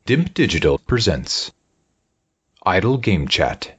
Dimp Digital presents Idle Game Chat.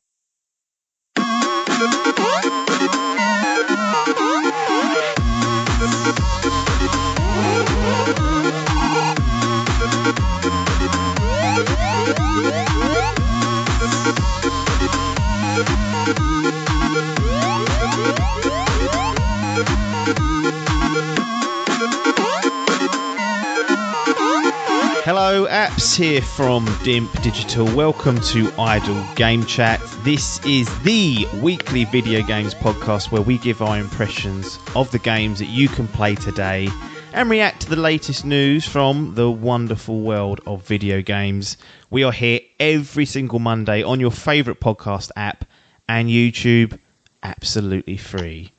Hello, Apps here from Dimp Digital. Welcome to Idle Game Chat. This is the weekly video games podcast where we give our impressions of the games that you can play today and react to the latest news from the wonderful world of video games. We are here every single Monday on your favourite podcast app and YouTube, absolutely free.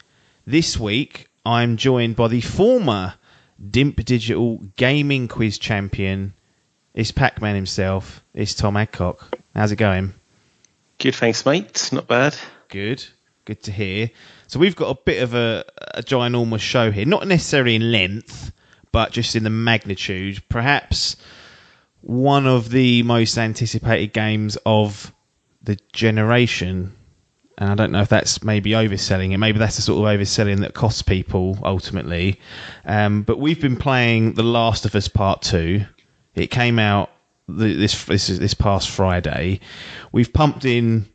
This week, I'm joined by the former Dimp Digital gaming quiz champion. It's Pacman himself. It's Tom Adcock. How's it going? Good, thanks, mate. Not bad. Good to hear. So we've got a bit of a ginormous show here. Not necessarily in length, but just in the magnitude. Perhaps one of the most anticipated games of the generation. And I don't know if that's maybe overselling it. Maybe that's the sort of overselling that costs people ultimately. But we've been playing The Last of Us Part 2. It came out this past Friday. We've pumped in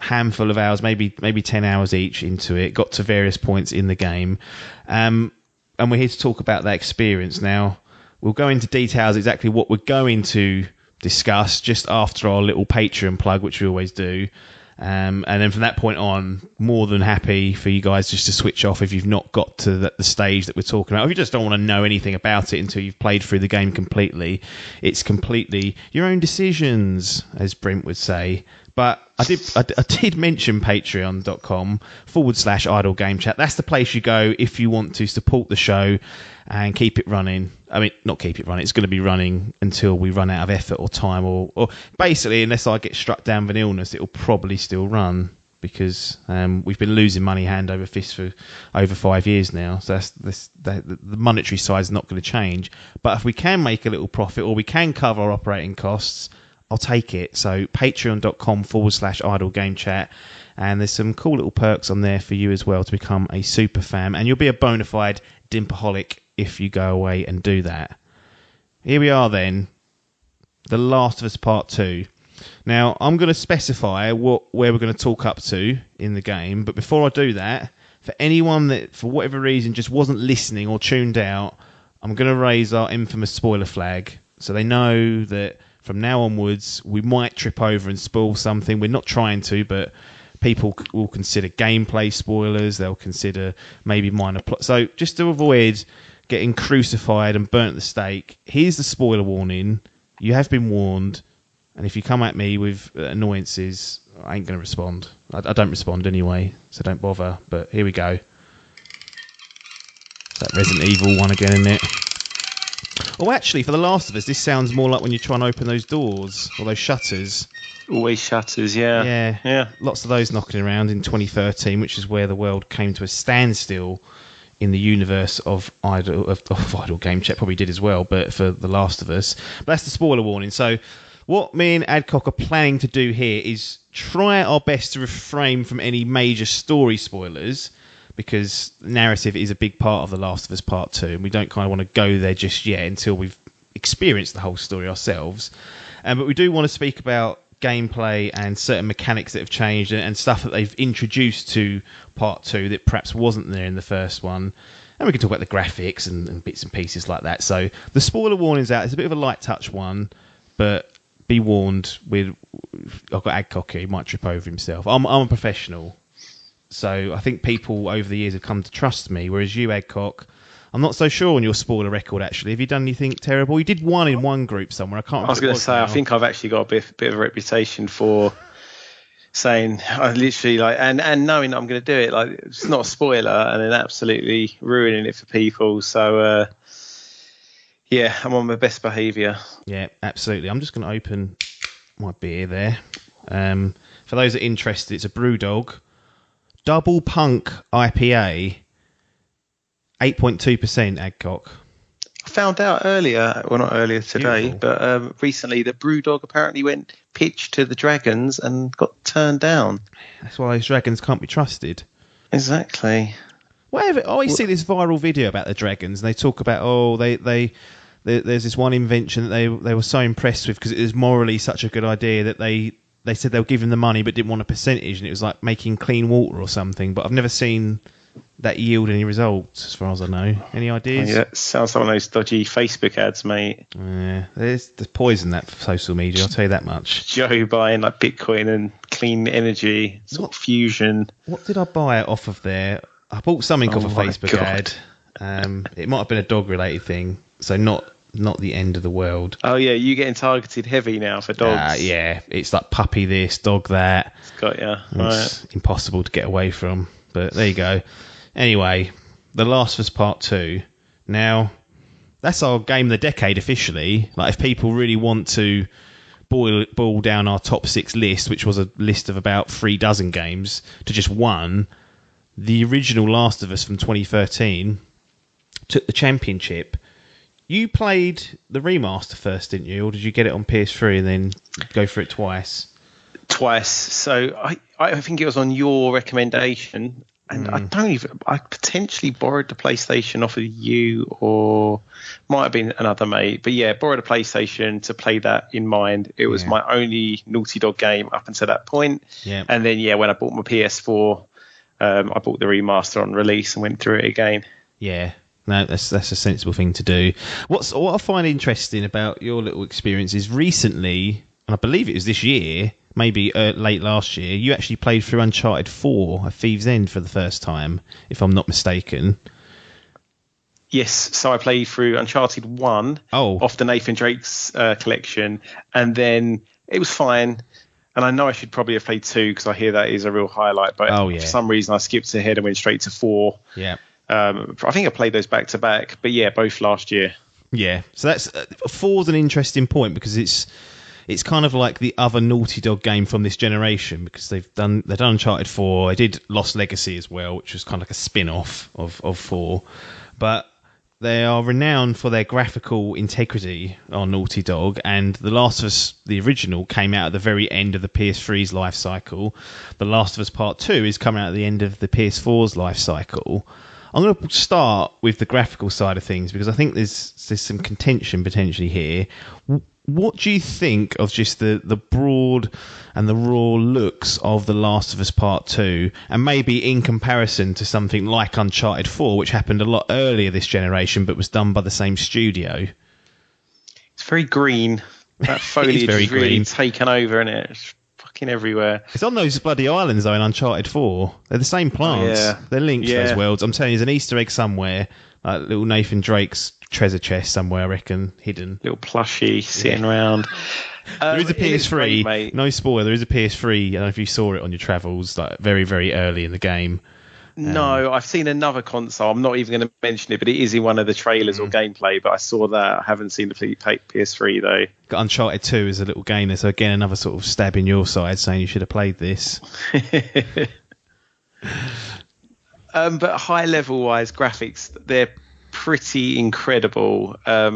a handful of hours, maybe 10 hours each into it. Got to various points in the game. And we're here to talk about that experience. Now, we'll go into details exactly what we're going to discuss just after our little Patreon plug, which we always do. And then from that point on, more than happy for you guys just to switch off if you've not got to the stage that we're talking about. If you just don't want to know anything about it until you've played through the game completely, it's completely your own decisions, as Brent would say. But I did mention patreon.com/idle game chat. That's the place you go if you want to support the show and keep it running. I mean, not keep it running. It's going to be running until we run out of effort or time, or basically, unless I get struck down with an illness, it'll probably still run because we've been losing money hand over fist for over 5 years now. So the monetary side is not going to change. But if we can make a little profit or we can cover our operating costs, I'll take it. So patreon.com/idle game chat. And there's some cool little perks on there for you as well to become a super fan. And you'll be a bona fide Dimpaholic if you go away and do that. Here we are then. The Last of Us Part 2. Now, I'm going to specify where we're going to talk up to in the game. But before I do that, for anyone that, for whatever reason, just wasn't listening or tuned out, I'm going to raise our infamous spoiler flag. So they know that from now onwards, we might trip over and spoil something. We're not trying to, but people will consider gameplay spoilers. They'll consider maybe minor plot. So just to avoid getting crucified and burnt at the stake, here's the spoiler warning. You have been warned. And if you come at me with annoyances, I ain't going to respond. I don't respond anyway, so don't bother. But here we go. It's that Resident Evil one again, isn't it? Oh, actually, for The Last of Us, this sounds more like when you try and open those doors or those shutters. Always shutters, yeah. Yeah. Lots of those knocking around in 2013, which is where the world came to a standstill in the universe of Idle Game Chat. Probably did as well, but for The Last of Us. But that's the spoiler warning. So what me and Adcock are planning to do here is try our best to refrain from any major story spoilers, because narrative is a big part of The Last of Us Part 2, and we don't kind of want to go there just yet until we've experienced the whole story ourselves. But we do want to speak about gameplay and certain mechanics that have changed and stuff that they've introduced to Part 2 that perhaps wasn't there in the first one. And we can talk about the graphics and bits and pieces like that. So the spoiler warning's out. It's a bit of a light touch one, but be warned, I've got Adcock here, he might trip over himself. I'm a professional. So I think people over the years have come to trust me, whereas you, Adcock, I'm not so sure on your spoiler record, actually. Have you done anything terrible? You did one in one group somewhere. I can't remember. I was going to say, now. I think I've actually got a bit of a reputation for saying, I literally, like, and knowing that I'm going to do it, like, it's not a spoiler, and then absolutely ruining it for people. So, yeah, I'm on my best behaviour. Yeah, absolutely. I'm just going to open my beer there. For those that are interested, it's a Brewdog Double Punk IPA, 8.2% Adcock. I found out earlier, well, not earlier today, Beautiful. but recently that Brewdog apparently went pitch to the Dragons and got turned down. That's why those dragons can't be trusted. Exactly. Whatever. I always see this viral video about the dragons, and they talk about there's this one invention that they were so impressed with because it was morally such a good idea that they said they'll give them the money but didn't want a percentage, and it was like making clean water or something. But I've never seen that yield any results, as far as I know. Any ideas? Yeah, that sounds like one of those dodgy Facebook ads, mate. Yeah, there's poison that for social media. I'll tell you that much. Joe buying like Bitcoin and clean energy, sort of fusion. What did I buy off of there? I bought something off a my Facebook God. ad. It might have been a dog-related thing, so not the end of the world. Oh yeah, you getting targeted heavy now for dogs. Yeah, it's like puppy this, dog that. It's got ya. It's impossible to get away from. But there you go. Anyway, The Last of Us Part 2. Now, that's our game of the decade officially. Like, if people really want to boil down our top 6 list, which was a list of about 36 games, to just one, the original Last of Us from 2013 took the championship. You played the remaster first, didn't you? Or did you get it on PS3 and then go for it twice? Twice. So I think it was on your recommendation. And I potentially borrowed the PlayStation off of you, or might have been another mate. But yeah, borrowed a PlayStation to play that in mind. It was my only Naughty Dog game up until that point. Yeah. And then, when I bought my PS4, I bought the remaster on release and went through it again. Yeah. No, that's a sensible thing to do. What I find interesting about your little experience is recently, and I believe it was this year, maybe late last year, you actually played through Uncharted 4, A Thieves' End, for the first time, if I'm not mistaken. Yes, so I played through Uncharted 1 off the Nathan Drake's collection, and then it was fine. And I know I should probably have played 2 because I hear that is a real highlight, but for some reason I skipped ahead and went straight to 4. Yeah. I think I played those back to back, but yeah, both last year. Yeah, so that's 4's an interesting point because it's kind of like the other Naughty Dog game from this generation, because they've done Uncharted 4. They did Lost Legacy as well, which was kind of like a spin-off of 4. But they are renowned for their graphical integrity on Naughty Dog, and The Last of Us, the original, came out at the very end of the PS3's life cycle. The Last of Us Part 2 is coming out at the end of the PS4's life cycle. I'm going to start with the graphical side of things because I think there's some contention potentially here. What do you think of just the broad and the raw looks of The Last of Us Part 2, and maybe in comparison to something like Uncharted 4, which happened a lot earlier this generation but was done by the same studio? It's very green. That foliage is really taken over, isn't it? It's fucking everywhere. It's on those bloody islands, though, in Uncharted 4. They're the same plants. Yeah. They're linked, those worlds. I'm telling you, there's an Easter egg somewhere, like little Nathan Drake's treasure chest somewhere, I reckon, hidden. Little plushie sitting around. There is a PS3. Great, no spoiler. There is a PS3. I don't know if you saw it on your travels, like very, very early in the game. No, I've seen another console. I'm not even going to mention it, but it is in one of the trailers or gameplay. But I saw that. I haven't seen the PS3 though. Got Uncharted 2 as a little game there, so again another sort of stab in your side, saying you should have played this. But high level wise, graphics, they're pretty incredible. I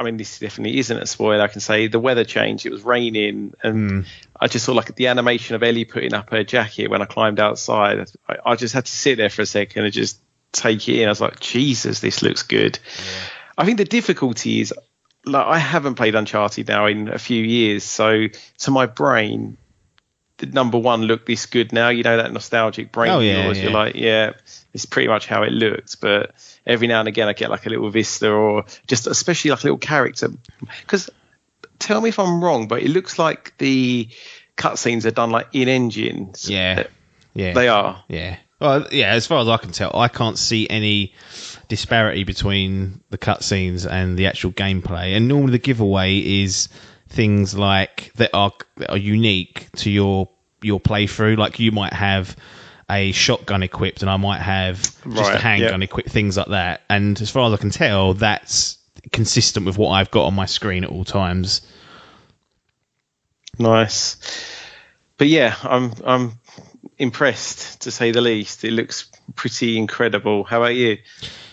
mean, this definitely isn't a spoiler. I can say the weather changed. It was raining, and I just saw like the animation of Ellie putting up her jacket when I climbed outside. I just had to sit there for a second and just take it in. I was like, Jesus, this looks good. Yeah. I think the difficulty is, like, I haven't played Uncharted now in a few years, so to my brain, the number one look this good now. You know, that nostalgic brain of yours. You're like, it's pretty much how it looks. But every now and again, I get like a little vista, or just especially like a little character. Because tell me if I'm wrong, but it looks like the cutscenes are done like in engine. Yeah, they are. Yeah. Well, yeah. As far as I can tell, I can't see any disparity between the cutscenes and the actual gameplay. And normally the giveaway is things like that are unique to your playthrough. Like you might have a shotgun equipped and I might have just a handgun equipped, things like that. And as far as I can tell, that's consistent with what I've got on my screen at all times. Nice. But yeah, I'm impressed, to say the least. It looks pretty incredible. How about you?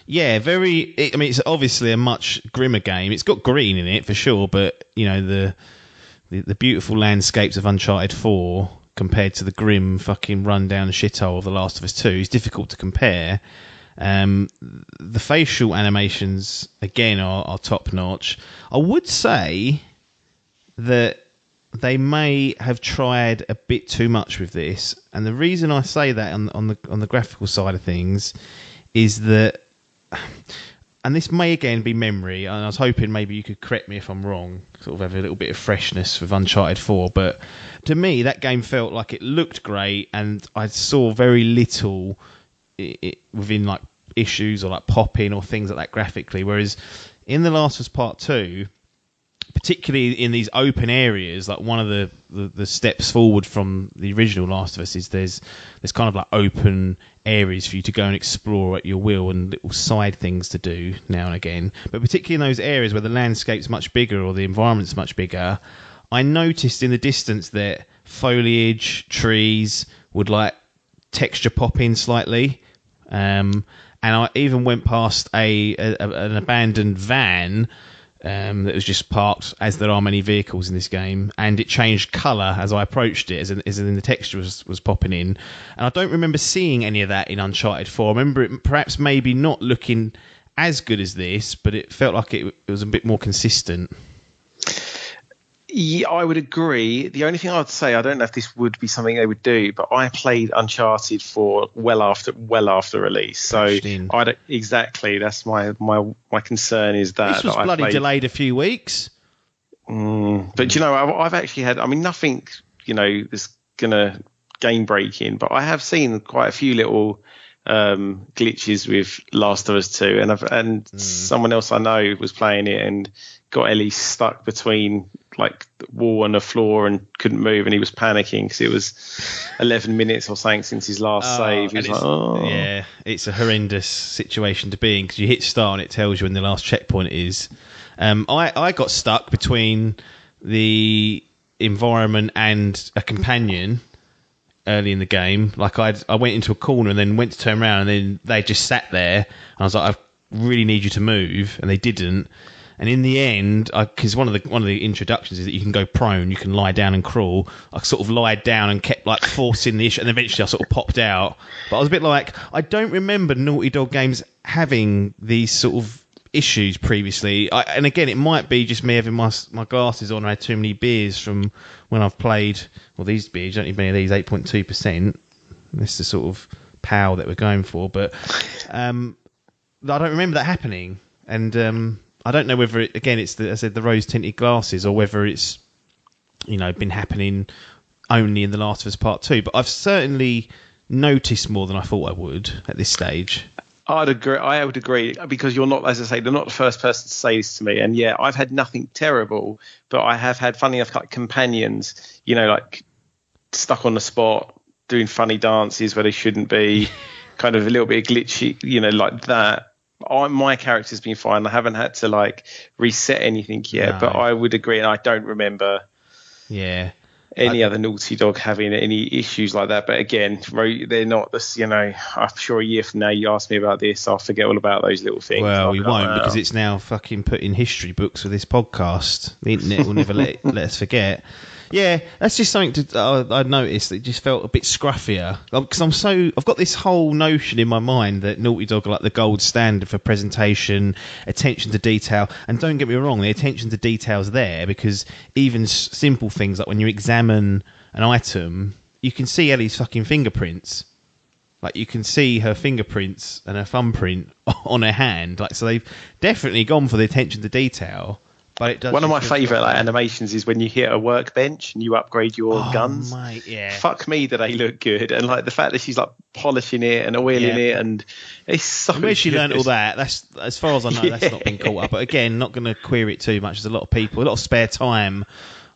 Yeah, I mean, it's obviously a much grimmer game. It's got green in it for sure, but the beautiful landscapes of Uncharted 4 compared to the grim fucking rundown shithole of The Last of Us 2 is difficult to compare. The facial animations again are top notch. I would say that they may have tried a bit too much with this, and the reason I say that on the graphical side of things is that, and this may again be memory, and I was hoping maybe you could correct me if I'm wrong, sort of have a little bit of freshness with Uncharted 4, but to me that game felt like it looked great, and I saw very little within like issues or like pop-in or things like that graphically, whereas in The Last of Us Part 2, particularly in these open areas, like one of the steps forward from the original Last of Us is there's kind of like open areas for you to go and explore at your will and little side things to do now and again. But particularly in those areas where the landscape's much bigger or the environment's much bigger, I noticed in the distance that foliage, trees would like texture pop in slightly. And I even went past an abandoned van that was just parked, as there are many vehicles in this game, and it changed colour as I approached it, as in the texture was popping in. And I don't remember seeing any of that in Uncharted 4. I remember it perhaps maybe not looking as good as this, but it felt like it was a bit more consistent. Yeah, I would agree. The only thing I would say, I don't know if this would be something they would do, but I played Uncharted 4 well after release. So exactly, that's my concern is that this was bloody delayed a few weeks. But I've actually had, I mean, nothing is gonna game breaking, but I have seen quite a few little glitches with Last of Us 2, and someone else I know was playing it and got Ellie stuck between like the wall and the floor and couldn't move, and he was panicking because it was 11 minutes or something since his last save. He was like, yeah, it's a horrendous situation to be in because you hit start and it tells you when the last checkpoint is. I got stuck between the environment and a companion early in the game. Like I went into a corner and then went to turn around and then they just sat there and I was like, I really need you to move, and they didn't. And in the end, because one of the introductions is that you can go prone, you can lie down and crawl. I sort of lied down and kept like forcing the issue, and eventually I sort of popped out. But I was a bit like, I don't remember Naughty Dog games having these sort of issues previously. And again, it might be just me having my glasses on. I had too many beers from when I've played. Well, these beers, don't need many of these, 8.2%. That's the sort of power that we're going for. But I don't remember that happening. And I don't know whether it's the rose-tinted glasses, or whether it's been happening only in The Last of Us Part 2. But I've certainly noticed more than I thought I would at this stage. I would agree, because you're not, as I say, they're not the first person to say this to me. And yeah, I've had nothing terrible, but I have had, funny enough, like companions, like stuck on the spot, doing funny dances where they shouldn't be, kind of a little bit glitchy, like that. My character's been fine. I haven't had to like reset anything yet, no. But I would agree, and I don't remember any other Naughty Dog having any issues like that. But again, they're not this. I'm sure a year from now you ask me about this, I'll forget all about those little things. Well, we won't, because it's now fucking put in history books with this podcast. The internet will never let us forget. Yeah, that's just something I noticed. It just felt a bit scruffier, because I've got this whole notion in my mind that Naughty Dog are like the gold standard for presentation, attention to detail. And don't get me wrong, the attention to detail's there, because even simple things like when you examine an item, you can see Ellie's fucking fingerprints. Like you can see her fingerprints and her thumbprint on her hand. Like, so they've definitely gone for the attention to detail. But it does. One of my favourite animations is when you hit a workbench and you upgrade your guns. Mate, yeah. Fuck me, do they look good? And like the fact that she's like polishing it and oiling it, and it's so. And where she learned all that? That's, as far as I know, that's not been caught up. But again, not going to query it too much. There's a lot of spare time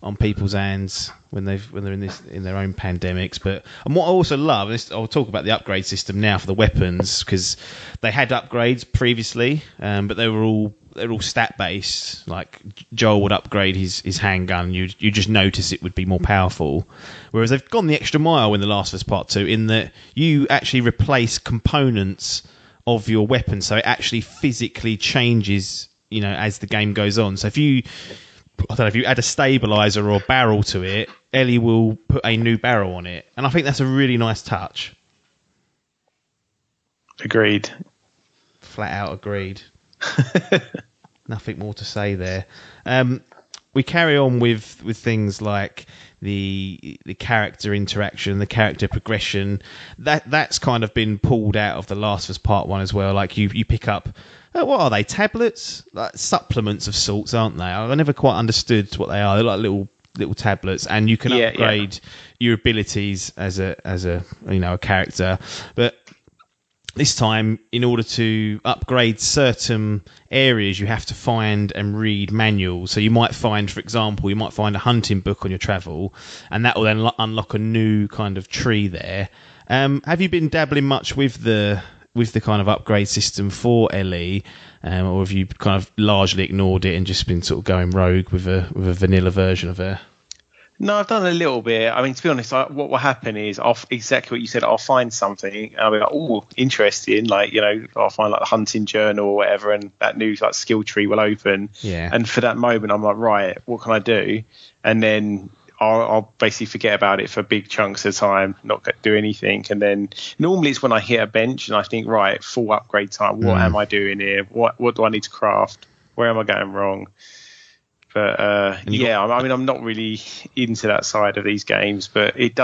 on people's hands when they're in their own pandemics. But and what I also love is, I'll talk about the upgrade system now for the weapons, because they had upgrades previously, but they're all stat based. Like Joel would upgrade his handgun, you just notice it would be more powerful. Whereas they've gone the extra mile in The Last of Us Part 2 in that you actually replace components of your weapon, so it actually physically changes, as the game goes on. So if you add a stabilizer or barrel to it, Ellie will put a new barrel on it, and I think that's a really nice touch. Agreed. Flat out agreed. Nothing more to say there. We carry on with things like the character interaction, the character progression. That's kind of been pulled out of The Last of Us Part 1 as well. Like you pick up, what are they? Tablets? Like supplements of sorts, aren't they? I never quite understood what they are. They're like little tablets, and you can upgrade your abilities as a a character. But this time, in order to upgrade certain areas, you have to find and read manuals. So you might find, for example, a hunting book on your travel, and that will then unlock a new kind of tree there. Have you been dabbling much with the kind of upgrade system for Ellie, or have you kind of largely ignored it and just been sort of going rogue with a vanilla version of her? No, I've done a little bit. I mean, to be honest, what will happen is exactly what you said. I'll find something, and I'll be like, "Oh, interesting!" Like, I'll find like the hunting journal or whatever, and that new like skill tree will open. Yeah. And for that moment, I'm like, "Right, what can I do?" And then I'll basically forget about it for big chunks of time, not do anything. And then normally it's when I hit a bench and I think, right, full upgrade time. What am I doing here? What do I need to craft? Where am I going wrong? But I'm not really into that side of these games, but it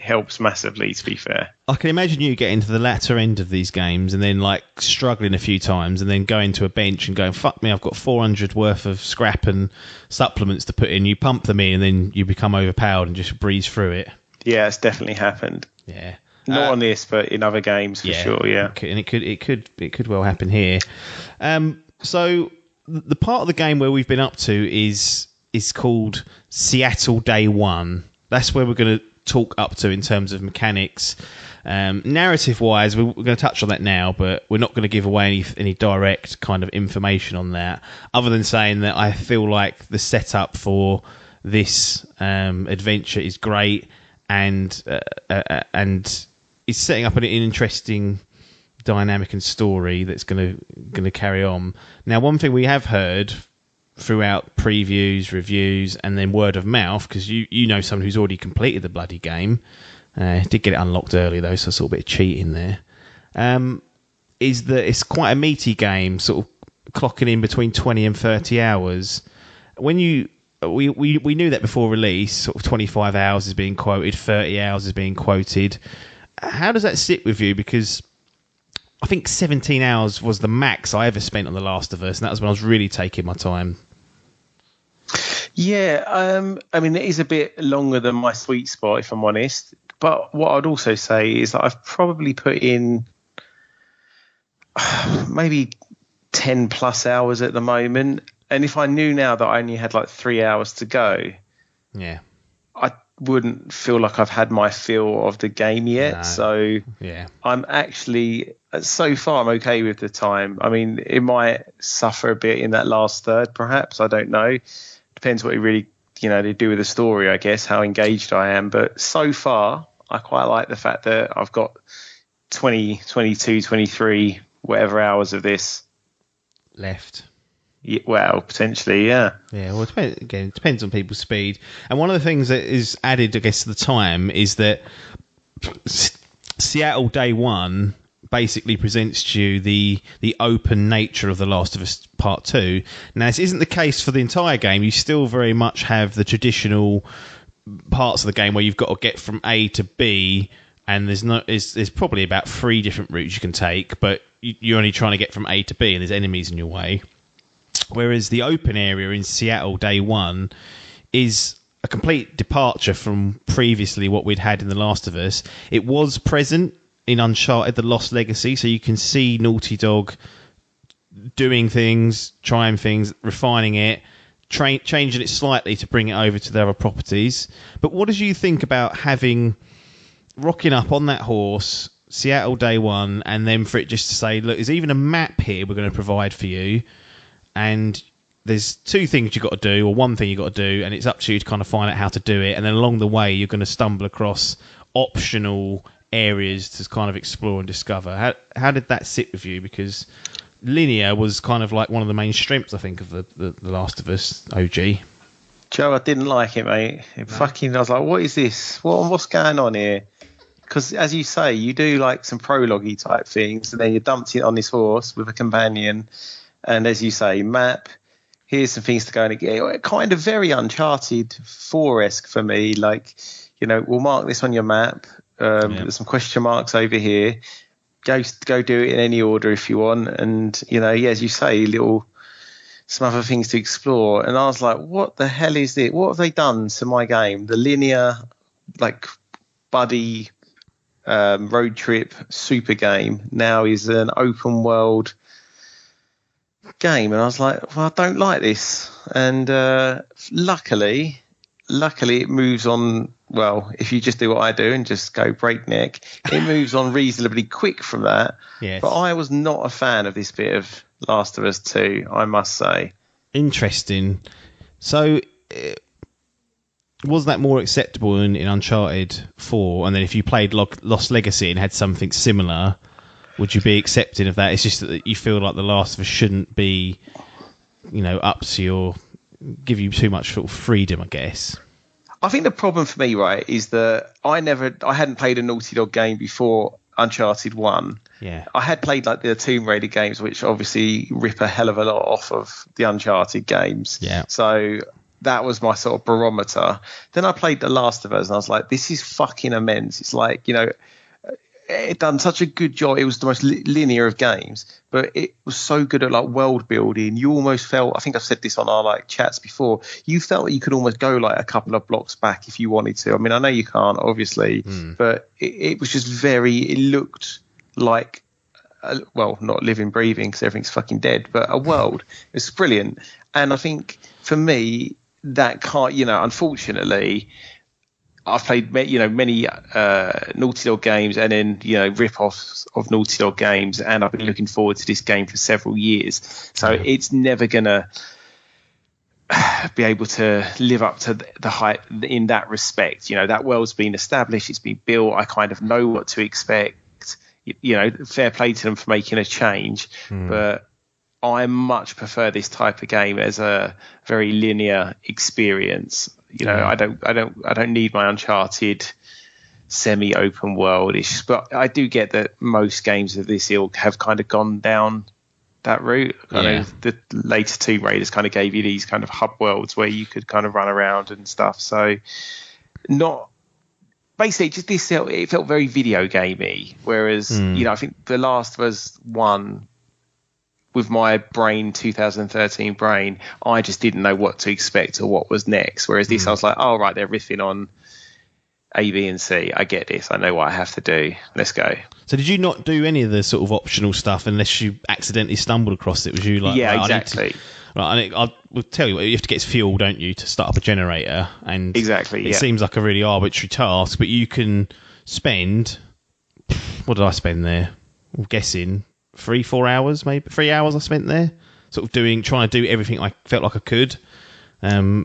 helps massively, to be fair. I can imagine you getting to the latter end of these games and then like struggling a few times and then going to a bench and going, fuck me, I've got 400 worth of scrap and supplements to put in. You pump them in and then you become overpowered and just breeze through it. Yeah, it's definitely happened. Yeah. Not on this, but in other games for sure, yeah. And it could well happen here. So the part of the game where we've been up to is called Seattle Day 1. That's where we're going to talk up to in terms of mechanics. Narrative wise, we're going to touch on that now, but we're not going to give away any direct kind of information on that, other than saying that I feel like the setup for this adventure is great, and it's setting up an interesting dynamic and story that's going to carry on. Now, one thing we have heard throughout previews, reviews, and then word of mouth, because you know someone who's already completed the bloody game, did get it unlocked early though, so I saw a bit of cheating there, is that it's quite a meaty game, sort of clocking in between 20 and 30 hours. When we knew that before release, sort of 25 hours is being quoted, 30 hours is being quoted. How does that sit with you? Because I think 17 hours was the max I ever spent on The Last of Us, and that was when I was really taking my time. Yeah, I mean, it is a bit longer than my sweet spot, if I'm honest. But what I'd also say is that I've probably put in maybe 10 plus hours at the moment. And if I knew now that I only had like 3 hours to go, yeah, I wouldn't feel like I've had my feel of the game yet. No. So yeah, I'm actually, so far I'm okay with the time. I mean, it might suffer a bit in that last third, perhaps. I don't know. Depends what it really, they do with the story, I guess, how engaged I am. But so far, I quite like the fact that I've got 20, 22, 23, whatever hours of this left. Yeah, well, potentially, yeah. Yeah, well, it depends on people's speed. And one of the things that is added, I guess, to the time is that Seattle Day 1 basically presents to you the open nature of The Last of Us Part 2. Now, this isn't the case for the entire game. You still very much have the traditional parts of the game where you've got to get from A to B, and there's probably about 3 different routes you can take, but you're only trying to get from A to B, and there's enemies in your way. Whereas the open area in Seattle Day 1 is a complete departure from previously what we'd had in The Last of Us. It was present in Uncharted: The Lost Legacy, so you can see Naughty Dog doing things, trying things, refining it, changing it slightly to bring it over to their other properties. But what did you think about rocking up on that horse, Seattle Day 1, and then for it just to say, look, there's even a map here we're going to provide for you, and there's 2 things you've got to do, or 1 thing you've got to do, and it's up to you to kind of find out how to do it, and then along the way you're going to stumble across optional areas to kind of explore and discover. How did that sit with you? Because linear was kind of like one of the main strengths, I think, of the Last of Us OG. Joe, I didn't like it, mate. I was like, what is this? What's going on here? Because as you say, you do like some prologue-y type things, and then you're dumped in on this horse with a companion, and as you say, map. Here's some things to go and get. Kind of very Uncharted 4-esque for me. Like, we'll mark this on your map. There's some question marks over here. Go do it in any order if you want. And, as you say, some other things to explore. And I was like, what the hell is it? What have they done to my game? The linear, like, buddy road trip super game now is an open world game, and I was like, well, I don't like this. And luckily it moves on. Well, if you just do what I do and just go breakneck, it moves on reasonably quick from that. Yes. But I was not a fan of this bit of Last of Us 2, I must say. Interesting. So was that more acceptable in Uncharted 4? And then if you played Lost Legacy and had something similar, would you be accepting of that? It's just that you feel like The Last of Us shouldn't be, up to give you too much sort of freedom, I guess. I think the problem for me, right, is that I hadn't played a Naughty Dog game before Uncharted 1. Yeah. I had played like the Tomb Raider games, which obviously rip a hell of a lot off of the Uncharted games. Yeah. So that was my sort of barometer. Then I played The Last of Us, and I was like, this is fucking immense. It's like, it done such a good job. It was the most linear of games, but it was so good at like world building. You almost felt, I think I've said this on our like chats before, you felt that you could almost go like a couple of blocks back if you wanted to. I mean, I know you can't, obviously, but it was just it looked like, well, not living, breathing, because everything's fucking dead, but a world. It's brilliant. And I think for me, that can't, unfortunately, I've played, many Naughty Dog games and then, rip-offs of Naughty Dog games, and I've been looking forward to this game for several years. So it's never going to be able to live up to the hype in that respect. That world's been established, it's been built, I kind of know what to expect. Fair play to them for making a change, but I much prefer this type of game as a very linear experience. I don't need my Uncharted semi-open world. But I do get that most games of this ilk have kind of gone down that route. The later Tomb Raiders kind of gave you these kind of hub worlds where you could kind of run around and stuff. So basically just this, it felt very video gamey. Whereas, I think The Last of Us 1, with my 2013 brain, I just didn't know what to expect or what was next. Whereas this, I was like, oh, right, they're riffing on A, B, and C. I get this. I know what I have to do. Let's go. So did you not do any of the sort of optional stuff unless you accidentally stumbled across it? Was you like... Yeah, right, exactly. I will tell you what, you have to get fuel, don't you, to start up a generator? And exactly, it seems like a really arbitrary task, but you can spend... What did I spend there? I'm guessing 3-4 hours, maybe 3 hours I spent there, sort of trying to do everything I felt like I could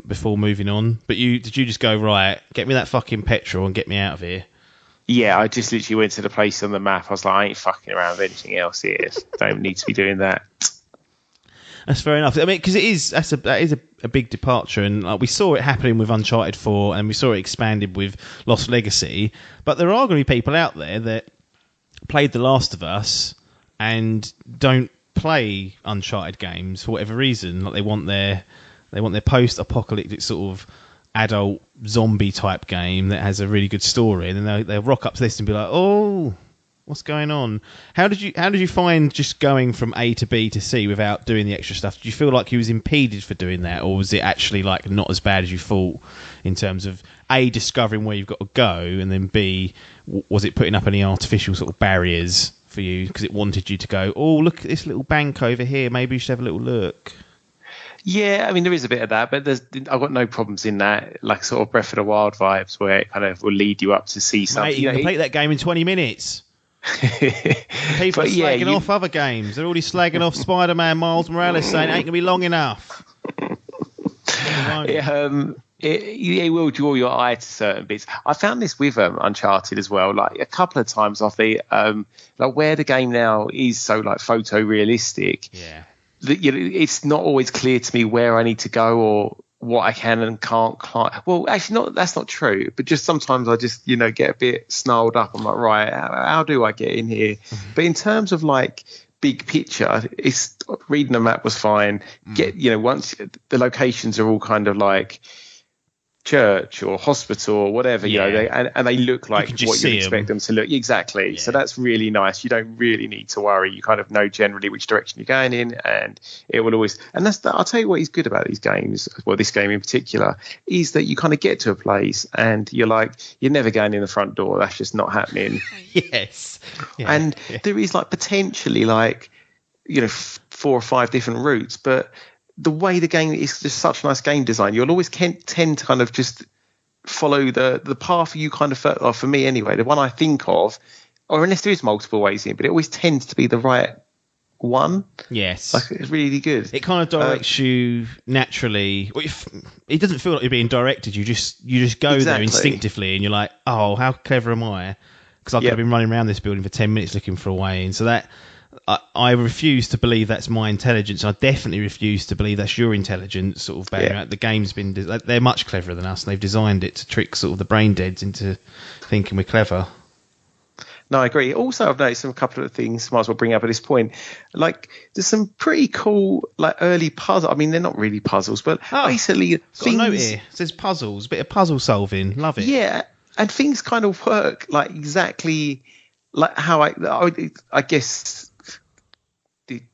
before moving on. But did you just go, right, get me that fucking petrol and get me out of here? Yeah, I just literally went to the place on the map. I was like, I ain't fucking around with anything else here. Don't need to be doing that. That's fair enough. I mean, because that is a big departure, and we saw it happening with Uncharted 4, and we saw it expanded with Lost Legacy. But there are going to be people out there that played The Last of Us and don't play Uncharted games for whatever reason. Like they want their post-apocalyptic sort of adult zombie type game that has a really good story, and then they'll rock up to this and be like, "Oh, what's going on?" How did you find just going from A to B to C without doing the extra stuff? Did you feel like you was impeded for doing that, or was it actually like not as bad as you thought in terms of A, discovering where you've got to go, and then B, was it putting up any artificial sort of barriers for you because it wanted you to go, oh, look at this little bank over here, maybe you should have a little look? Yeah, I mean, there is a bit of that, but I've got no problems in that, like sort of Breath of the Wild vibes where it kind of will lead you up to see something. Mate, you can complete that game in 20 minutes. People are slagging off other games. They're already slagging off Spider-Man Miles Morales saying it ain't going to be long enough. won't it? It will draw your eye to certain bits. I found this with Uncharted as well. Like a couple of times, I think like where the game now is so like photorealistic. Yeah. That it's not always clear to me where I need to go or what I can and can't climb. Well, actually, that's not true. But just sometimes I just get a bit snarled up. I'm like, right, how do I get in here? But in terms of like big picture, it's reading the map was fine. Once the locations are all kind of like church or hospital or whatever, they look like what you expect them to look exactly. So that's really nice. You don't really need to worry. You kind of know generally which direction you're going in, and it will always. And I'll tell you what is good about these games. Well, this game in particular is that you kind of get to a place and you're like, you're never going in the front door. That's just not happening. Yes. Yeah. And there is like potentially like 4 or 5 different routes, but the way the game is just such nice game design, you'll always tend to kind of just follow the path you kind of, or for me anyway, the one I think of, or unless there is multiple ways in, but it always tends to be the right one. Yes. Like, it's really good. It kind of directs you naturally. It doesn't feel like you're being directed. You just go there instinctively, and you're like, oh, how clever am I? Because I've been running around this building for 10 minutes looking for a way in. So that... I refuse to believe that's my intelligence. I definitely refuse to believe that's your intelligence. Sort of the game's been. They're much cleverer than us, and they've designed it to trick sort of the brain deads into thinking we're clever. No, I agree. Also, I've noticed a couple of things. Might as well bring up at this point. Like, there's some pretty cool, like early puzzles. I mean, they're not really puzzles, but basically got a note here. It says puzzles, a bit of puzzle solving. Love it. Yeah, and things kind of work like exactly like how I guess.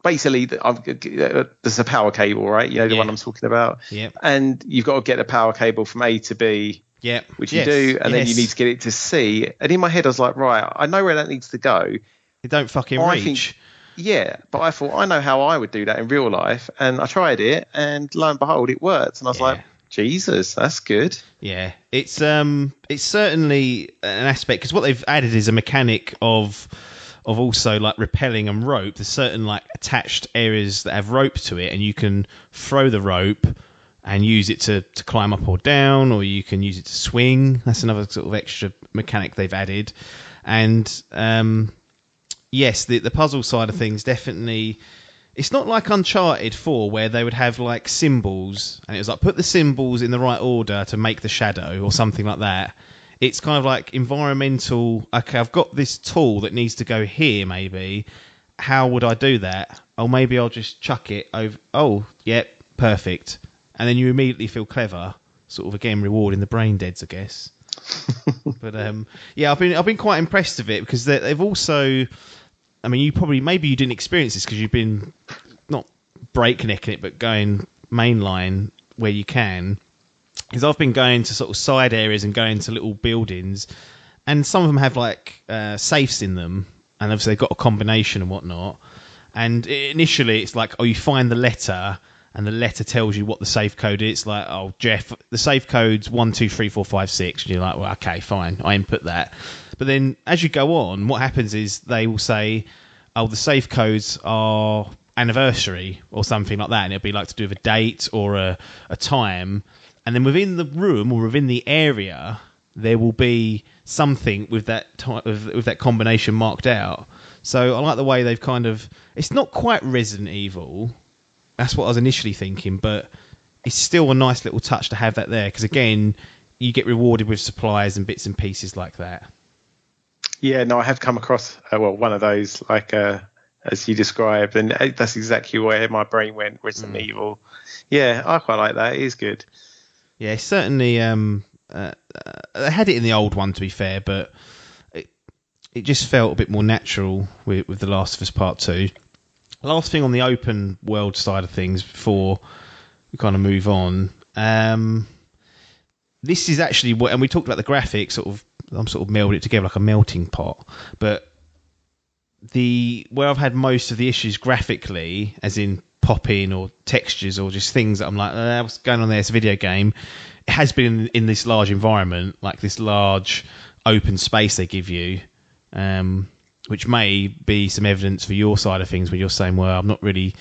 Basically, there's a power cable, right? The one I'm talking about. Yeah. And you've got to get a power cable from A to B. Yeah. Which you do, and then you need to get it to C. And in my head, I was like, right, I know where that needs to go. You don't fucking reach. But I thought I know how I would do that in real life, and I tried it, and lo and behold, it worked. And I was like, Jesus, that's good. Yeah, it's certainly an aspect, because what they've added is a mechanic of also like rappelling and rope. There's certain like attached areas that have rope to it, and you can throw the rope and use it to climb up or down, or you can use it to swing. That's another sort of extra mechanic they've added. And yes, the puzzle side of things definitely. It's not like Uncharted 4 where they would have like symbols, and it was like put the symbols in the right order to make the shadow or something like that. It's kind of like environmental. Okay, I've got this tool that needs to go here. Maybe how would I do that? Oh, maybe I'll just chuck it over. Oh, yep, perfect. And then you immediately feel clever. Sort of again rewarding the brain deads, I guess. But I've been quite impressed with it, because they've also. I mean, maybe you didn't experience this because you've been not breaknecking it, but going mainline where you can. Because I've been going to sort of side areas and going to little buildings, and some of them have like safes in them, and obviously they've got a combination and whatnot. And initially it's like, oh, you find the letter, and the letter tells you what the safe code is. It's like, oh, Jeff, the safe code's 123456. And you're like, well, okay, fine, I input that. But then as you go on, what happens is they will say, oh, the safe codes are anniversary or something like that, and it'll be like to do with a date or a time. And then within the room or within the area, there will be something with that with that combination marked out. So I like the way they've kind of. It's not quite Resident Evil. That's what I was initially thinking, but it's still a nice little touch to have that there, because again, you get rewarded with supplies and bits and pieces like that. Yeah, no, I have come across one of those like as you described, and that's exactly where my brain went. Resident Evil. Yeah, I quite like that. It is good. Yeah, certainly. They had it in the old one, to be fair, but it just felt a bit more natural with The Last of Us Part 2. Last thing on the open world side of things before we kind of move on. This is actually what, and we talked about the graphics. I'm sort of melded it together like a melting pot, but where I've had most of the issues graphically, as in pop-in or textures or just things that I'm like, what's going on there? It's a video game. It has been in this large environment, like this large open space they give you, which may be some evidence for your side of things, where you're saying, well, I'm not really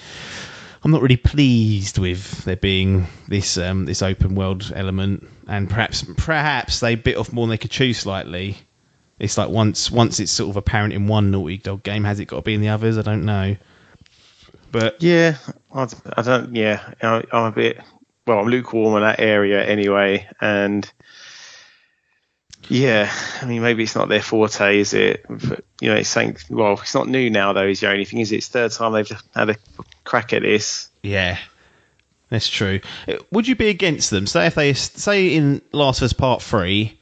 I'm not really pleased with there being this this open world element, and perhaps they bit off more than they could chew slightly. It's like once it's sort of apparent in one Naughty Dog game, has it got to be in the others? I don't know. But yeah, I don't. Yeah, I'm a bit. Well, I'm lukewarm in that area anyway, and yeah, I mean, maybe it's not their forte, is it? But, it's saying, well, it's not new now, though, is the only thing, is it? It's third time they've had a crack at this. Yeah, that's true. Would you be against them? Say if they say in Last of Us Part 3,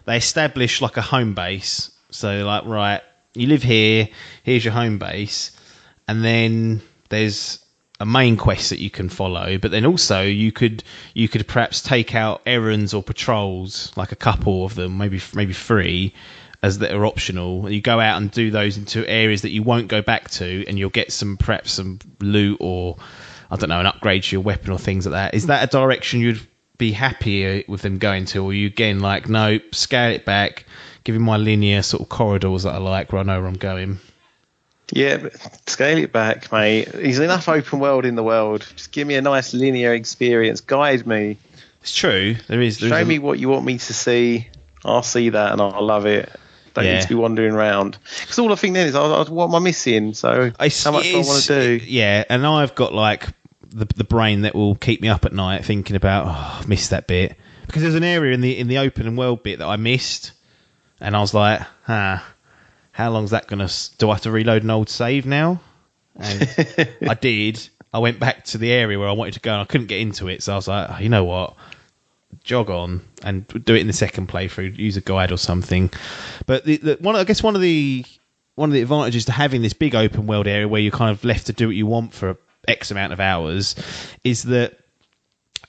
they establish like a home base. So like, right, you live here, here's your home base, and then there's a main quest that you can follow, but then also you could perhaps take out errands or patrols, like a couple of them, maybe 3, as that are optional. And you go out and do those into areas that you won't go back to, and you'll get perhaps some loot or I don't know, an upgrade to your weapon or things like that. Is that a direction you'd be happier with them going to, or are you again like, no, scale it back, give me my linear sort of corridors that I like, where I know where I'm going? Yeah, but scale it back, mate. There's enough open world in the world. Just give me a nice linear experience. Guide me. It's true. There is. Show me what you want me to see. I'll see that and I'll love it. Don't need to be wandering around. Because all I think then is, what am I missing? So how much do I want to do? Yeah, and I've got like the brain that will keep me up at night thinking about, I missed that bit. Because there's an area in the open and world bit that I missed. And I was like, how long's that going to... Do I have to reload an old save now? And I did. I went back to the area where I wanted to go and I couldn't get into it. So I was like, you know what? Jog on and do it in the second playthrough. Use a guide or something. But one of the advantages to having this big open world area where you're kind of left to do what you want for X amount of hours is that,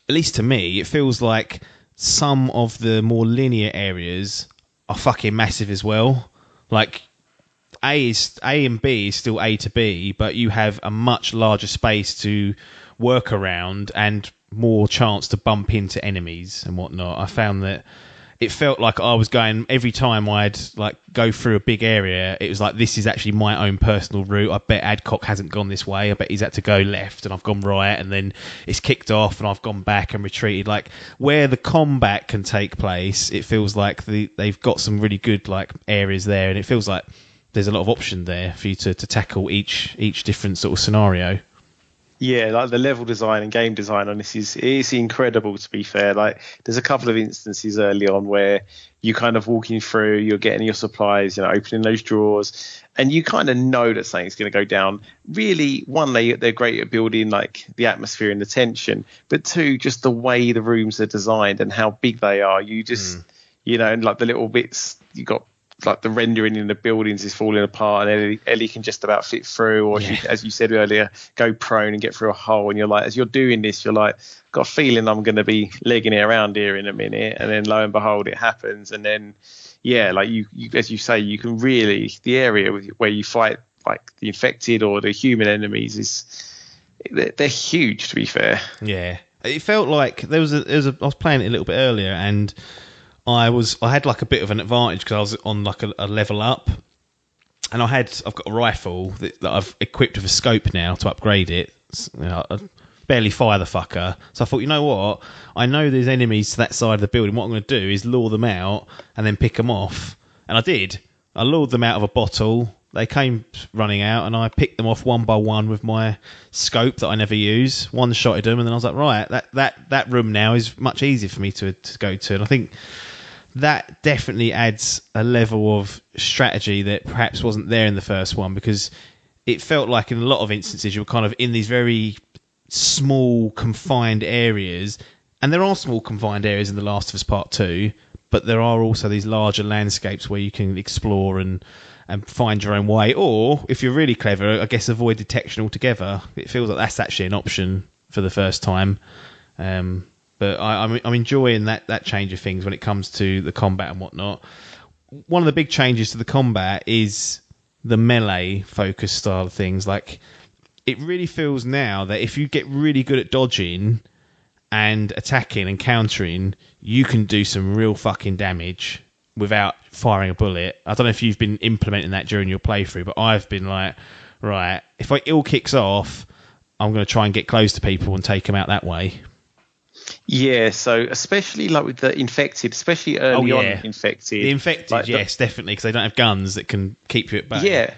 at least to me, it feels like some of the more linear areas are fucking massive as well. Like... A and B is still A to B, but you have a much larger space to work around and more chance to bump into enemies and whatnot. I found that it felt like I was going, every time I'd like go through a big area, it was like, this is actually my own personal route. I bet Adcock hasn't gone this way. I bet he's had to go left and I've gone right, and then it's kicked off and I've gone back and retreated. Like where the combat can take place, it feels like they've got some really good like areas there, and it feels like there's a lot of option there for you to tackle each different sort of scenario. Yeah, like the level design and game design on this is incredible, to be fair. Like there's a couple of instances early on where you kind of walking through, you're getting your supplies, opening those drawers, and you kind of know that something's going to go down. Really, one, they're great at building like the atmosphere and the tension, but two, just the way the rooms are designed and how big they are. You just, and like the little bits you got, like the rendering in the buildings is falling apart, and Ellie can just about fit through, or she, as you said earlier, go prone and get through a hole. And you're like, as you're doing this, you're like, got a feeling I'm going to be legging it around here in a minute, and then lo and behold, it happens. And then, like you as you say, you can really, the area where you fight like the infected or the human enemies they're huge, to be fair. Yeah, it felt like I was playing it a little bit earlier, and I had like a bit of an advantage because I was on like a level up, and I've got a rifle that I've equipped with a scope now to upgrade it. I barely fire the fucker, so I thought, you know what? I know there's enemies to that side of the building. What I'm going to do is lure them out and then pick them off, and I did. I lured them out of a bottle. They came running out, and I picked them off one by one with my scope that I never use. One shotted them, and then I was like, right, that room now is much easier for me to go to, and I think that definitely adds a level of strategy that perhaps wasn't there in the first one, because it felt like in a lot of instances you were kind of in these very small, confined areas, and there are small, confined areas in The Last of Us Part 2, but there are also these larger landscapes where you can explore and find your own way, or, if you're really clever, I guess avoid detection altogether. It feels like that's actually an option for the first time. But I'm enjoying that change of things when it comes to the combat and whatnot. One of the big changes to the combat is the melee focus style of things. Like, it really feels now that if you get really good at dodging and attacking and countering, you can do some real fucking damage without firing a bullet. I don't know if you've been implementing that during your playthrough, but I've been like, right, if it all kicks off, I'm going to try and get close to people and take them out that way. Yeah, so especially like with the infected, especially early on infected. The infected, like yes, definitely, because they don't have guns that can keep you at bay. Yeah,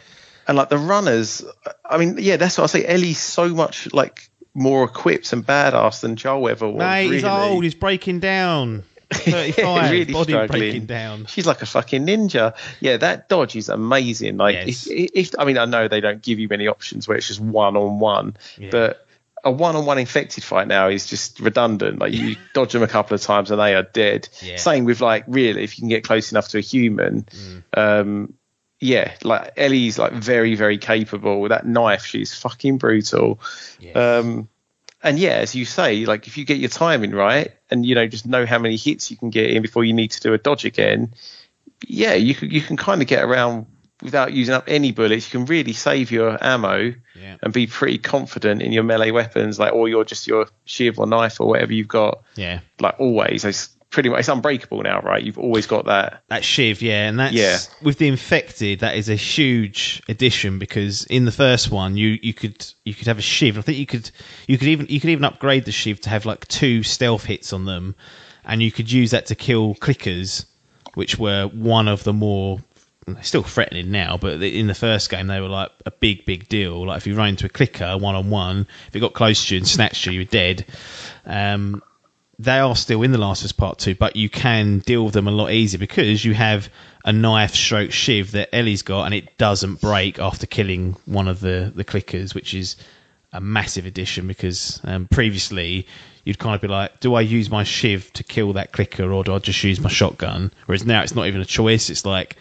and like the runners, I mean, yeah, that's what I say. Ellie's so much like more equipped and badass than Joel ever was. Mate, really. He's old. He's breaking down. 35, really body struggling. breaking down. She's like a fucking ninja. Yeah, that dodge is amazing. Like, if I mean, I know they don't give you many options where it's just one-on-one, but a one-on-one infected fight now is just redundant. Like, you dodge them a couple of times and they are dead. Yeah. Same with, like, really, if you can get close enough to a human. Like Ellie's like very, very capable. With that knife, she's fucking brutal. Yes. And yeah, as you say, like if you get your timing right and, you know, just know how many hits you can get in before you need to do a dodge again, yeah, you can kind of get around without using up any bullets. You can really save your ammo and be pretty confident in your melee weapons, like, or your shiv or knife or whatever you've got. Yeah. Like always, it's pretty much, it's unbreakable now, right? You've always got that shiv, and that's with the infected. That is a huge addition, because in the first one you could have a shiv. I think you could even upgrade the shiv to have like 2 stealth hits on them, and you could use that to kill clickers, which were one of the more, still threatening now, but in the first game they were like a big deal. Like if you ran into a clicker one-on-one, if it got close to you and snatched you, you were dead. They are still in The Last of Us Part 2, but you can deal with them a lot easier because you have a knife stroke shiv that Ellie's got, and it doesn't break after killing one of the clickers, which is a massive addition, because previously you'd kind of be like, do I use my shiv to kill that clicker, or do I just use my shotgun? Whereas now it's not even a choice. It's like,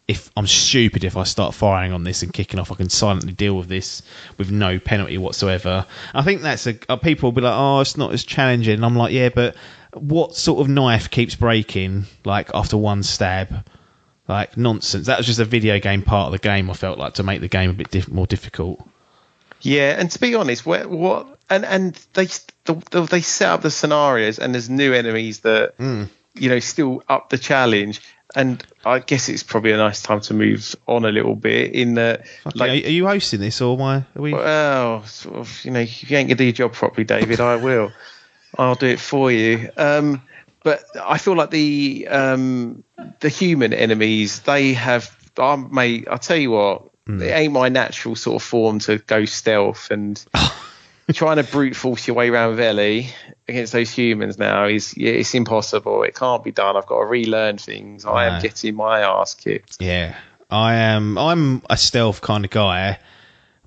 if I'm stupid if I start firing on this and kicking off, I can silently deal with this with no penalty whatsoever. I think that's people will be like, oh, it's not as challenging. And I'm like, yeah, but what sort of knife keeps breaking like after one stab? Like, nonsense. That was just a video game part of the game, I felt like, to make the game a bit more difficult. Yeah, and to be honest, and they set up the scenarios, and there's new enemies that you know still up the challenge. And I guess it's probably a nice time to move on a little bit. In that, like, are you hosting this, or are we? Well, sort of, you know, if you ain't gonna do your job properly, David, I will. I'll do it for you. But I feel like the human enemies, they have. Mate, I'll tell you what, it ain't my natural sort of form to go stealth, and trying to brute force your way around with Ellie against those humans now it's impossible. It can't be done. I've got to relearn things. I am getting my ass kicked. Yeah, I'm a stealth kind of guy,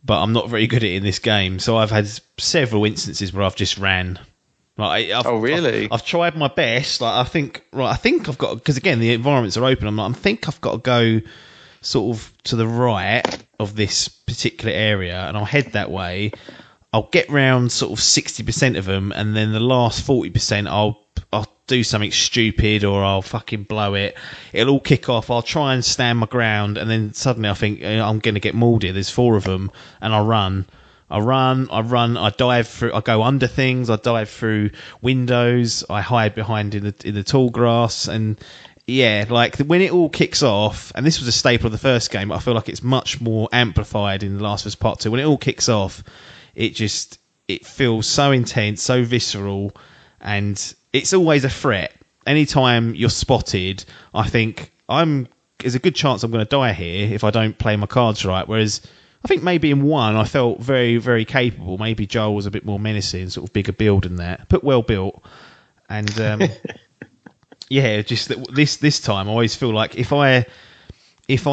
but I'm not very good at it in this game. So I've had several instances where I've just ran. Like, really? I've tried my best. Like, I think I've got, because again the environments are open. I think I've got to go sort of to the right of this particular area, and I'll head that way. I'll get round sort of 60% of them, and then the last 40% I'll do something stupid, or I'll fucking blow it. It'll all kick off. I'll try and stand my ground, and then suddenly I think I'm going to get mauled here. There's 4 of them, and I run. I dive through. I go under things. I dive through windows. I hide behind in the tall grass, and yeah, like when it all kicks off. And this was a staple of the first game, but I feel like it's much more amplified in The Last of Us Part 2. When it all kicks off, it feels so intense, so visceral, and it's always a threat. Anytime you're spotted, I think there's a good chance I'm going to die here if I don't play my cards right. Whereas I think maybe in 1 I felt very, very capable. Maybe Joel was a bit more menacing, sort of bigger build than that, but well built. And yeah, just that this time I always feel like if I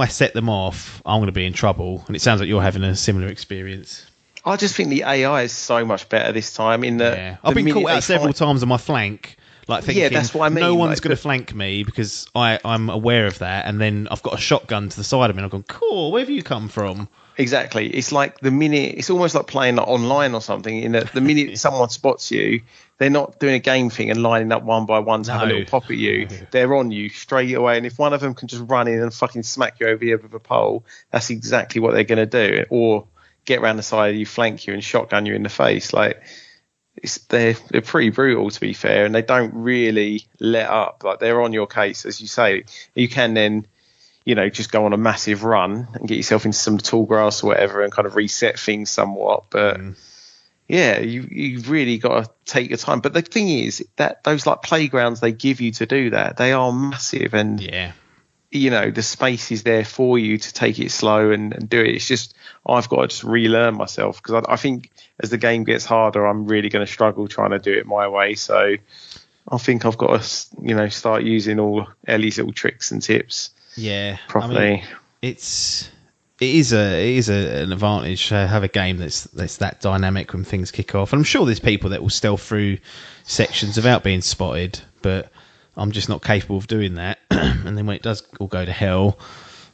set them off, I'm going to be in trouble. And it sounds like you're having a similar experience. I just think the AI is so much better this time. I've been caught out several times on my flank, like thinking, that's what I mean. No one's going to flank me, because I'm aware of that, and then I've got a shotgun to the side of me, and I've gone, cool, where have you come from? Exactly. It's like it's almost like playing like online or something. In that the minute someone spots you, they're not doing a game thing and lining up one by one to have a little pop at you. They're on you straight away. And if one of them can just run in and fucking smack you over the head with a pole, that's exactly what they're going to do. Or get around the side of you, flank you, and shotgun you in the face. Like, they're pretty brutal, to be fair, and they don't really let up. Like, they're on your case, as you say. You can then, you know, just go on a massive run and get yourself into some tall grass or whatever and kind of reset things somewhat. But yeah, you've really got to take your time. But the thing is that those like playgrounds they give you to do that, they are massive, and Yeah. you know, the space is there for you to take it slow and do it. It's just I've got to just relearn myself, because I think as the game gets harder, I'm really going to struggle trying to do it my way. So I think I've got to, you know, start using all Ellie's little tricks and tips. Yeah, Properly. I mean, it is an advantage to have a game that's that dynamic when things kick off. And I'm sure there's people that will stealth through sections without being spotted, but I'm just not capable of doing that. And then when it does all go to hell,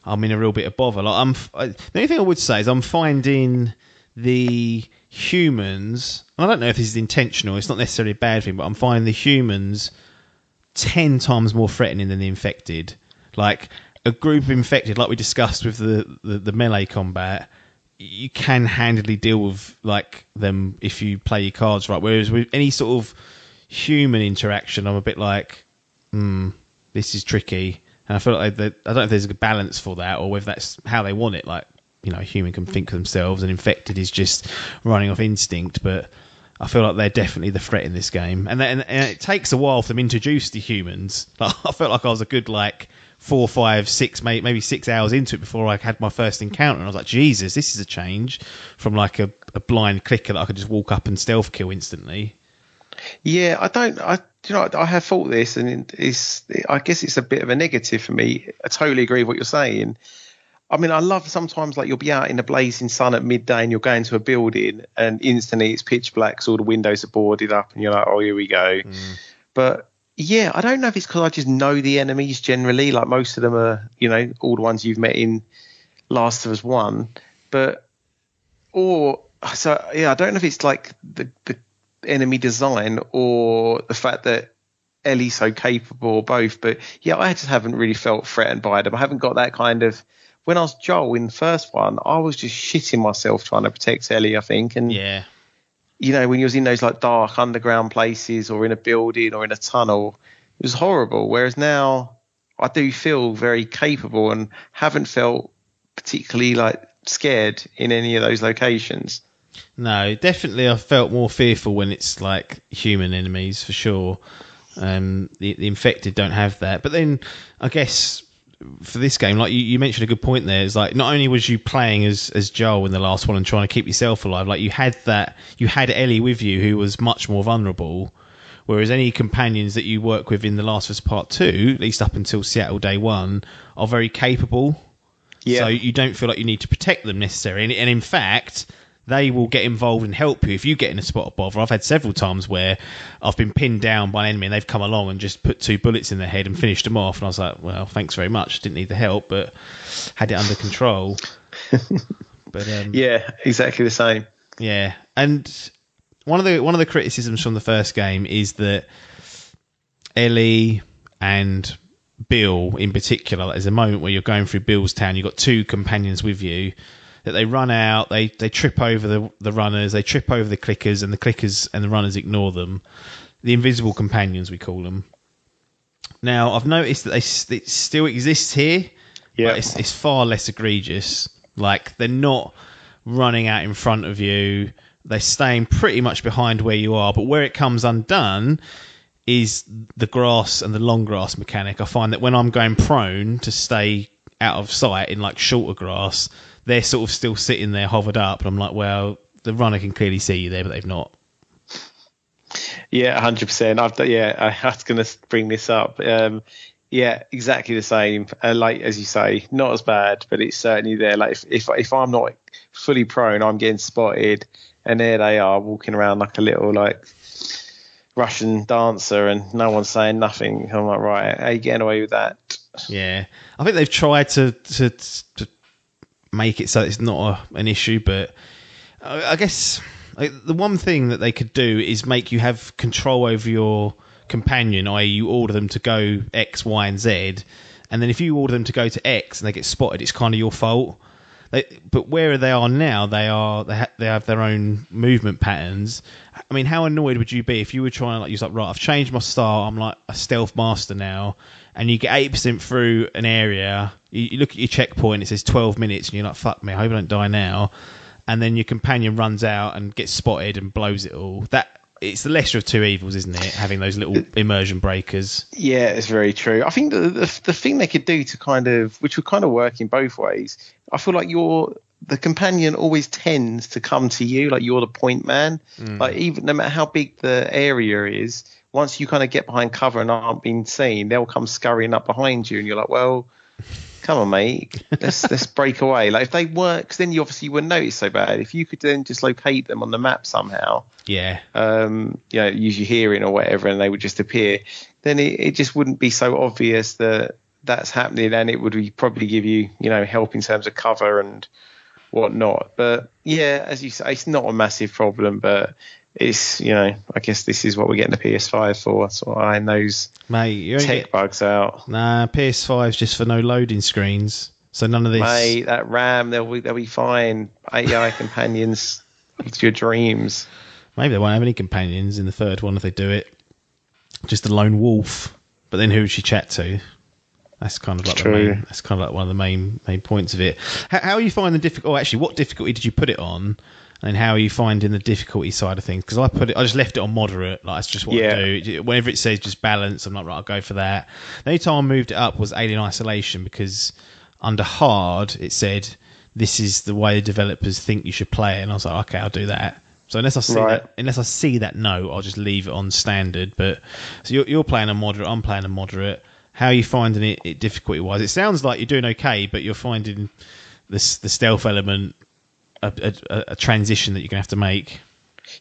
I'm in a real bit of bother. Like the only thing I would say is I'm finding the humans, and I don't know if this is intentional, it's not necessarily a bad thing, but I'm finding the humans 10 times more threatening than the infected. Like a group of infected, like we discussed with the melee combat, you can handily deal with like them if you play your cards right. Whereas with any sort of human interaction, I'm a bit like, this is tricky. And I feel like I don't know if there's a balance for that, or whether that's how they want it. Like, you know, a human can think for themselves, and infected is just running off instinct. But I feel like they're definitely the threat in this game, and it takes a while for them to introduce the humans. Like, I felt like I was a good 4, 5, 6, maybe 6 hours into it before I had my first encounter, and I was like, Jesus, this is a change from like a blind clicker that I could just walk up and stealth kill instantly. Yeah, I have thought this, and I guess it's a bit of a negative for me. I totally agree with what you're saying. I mean, I love sometimes like you'll be out in the blazing sun at midday and you'll go into a building and instantly it's pitch black, so all the windows are boarded up and you're like, oh, here we go. But yeah, I don't know if it's because I just know the enemies generally. Like most of them are, you know, all the ones you've met in Last of Us 1. I don't know if it's like the enemy design or the fact that Ellie's so capable, or both. But yeah, I just haven't really felt threatened by them. I haven't got that kind of. When I was Joel in the first one, I was just shitting myself trying to protect Ellie, I think. And yeah, you know, when you was in those like dark underground places or in a building or in a tunnel, it was horrible. Whereas now I do feel very capable and haven't felt particularly like scared in any of those locations. No, definitely I felt more fearful when it's like human enemies for sure. The infected don't have that. But then I guess for this game, like you mentioned a good point there, is like not only was you playing as Joel in the last one and trying to keep yourself alive, like you had Ellie with you who was much more vulnerable, whereas any companions that you work with in The Last of Us Part 2, at least up until Seattle Day 1, are very capable. So you don't feel like you need to protect them necessarily, and in fact they will get involved and help you if you get in a spot of bother. I've had several times where I've been pinned down by an enemy and they've come along and just put 2 bullets in their head and finished them off. And I was like, well, thanks very much. Didn't need the help, but had it under control. But yeah, exactly the same. Yeah, and one of the criticisms from the first game is that Ellie and Bill in particular, there's a moment where you're going through Bill's town, you've got 2 companions with you, that they run out, they trip over the runners, they trip over the clickers, and the clickers and the runners ignore them. The invisible companions, we call them. Now, I've noticed that it still exists here, but it's far less egregious. Like, they're not running out in front of you, they're staying pretty much behind where you are, but where it comes undone is the grass and the long grass mechanic. I find that when I'm going prone to stay out of sight in like shorter grass, they're sort of still sitting there hovered up, and I'm like, well, the runner can clearly see you there, but they've not. Yeah, 100%. I was going to bring this up. Yeah, exactly the same. Like as you say, not as bad, but it's certainly there. Like if I'm not fully prone, I'm getting spotted, and there they are walking around like a little like Russian dancer, and no one's saying nothing. I'm like, right, how are you getting away with that? Yeah, I think they've tried to make it so it's not an issue, but I guess the one thing that they could do is make you have control over your companion, i.e. you order them to go X, Y, and Z, and then if you order them to go to X and they get spotted, it's kind of your fault. But where they are now, they have their own movement patterns. I mean, how annoyed would you be if you were trying to like use like, right, I've changed my style, I'm like a stealth master now, and you get 80% through an area, you look at your checkpoint, it says 12 minutes, and you're like, fuck me, I hope I don't die now. and then your companion runs out and gets spotted and blows it all. It's the lesser of two evils, isn't it? Having those little immersion breakers. Yeah, it's very true. I think the thing they could do to kind of, which would kind of work in both ways, I feel like the companion always tends to come to you, like you're the point man. Like even no matter how big the area is, once you kind of get behind cover and aren't being seen, they'll come scurrying up behind you, and you're like, well, come on, mate, let's break away. Like if they weren't, because then you obviously wouldn't notice so bad. If you could then just locate them on the map somehow, use your hearing or whatever, and they would just appear, then it just wouldn't be so obvious that that's happening, and it would probably give you, help in terms of cover and whatnot. But yeah, as you say, it's not a massive problem, but it's, I guess this is what we're getting the PS5 for. So iron those tech bugs out. Nah, PS5's just for no loading screens, so none of this. Mate, that RAM, they'll be fine. AI companions, it's your dreams. Maybe they won't have any companions in the third one if they do it. Just a lone wolf. But then who would she chat to? That's kind of like that's kind of like one of the main points of it. How are you finding the difficult? Actually, what difficulty did you put it on? And how are you finding the difficulty side of things? Because I just left it on moderate. Like that's just what I do. Whenever it says just balance, I'm like, right, I'll go for that. The only time I moved it up was Alien Isolation, because under hard it said this is the way the developers think you should play it, and I was like, okay, I'll do that. So unless I see that note, I'll just leave it on standard. But so you're playing on moderate, I'm playing on moderate. How are you finding it difficulty wise? It sounds like you're doing okay, but you're finding the stealth element a transition that you're gonna have to make.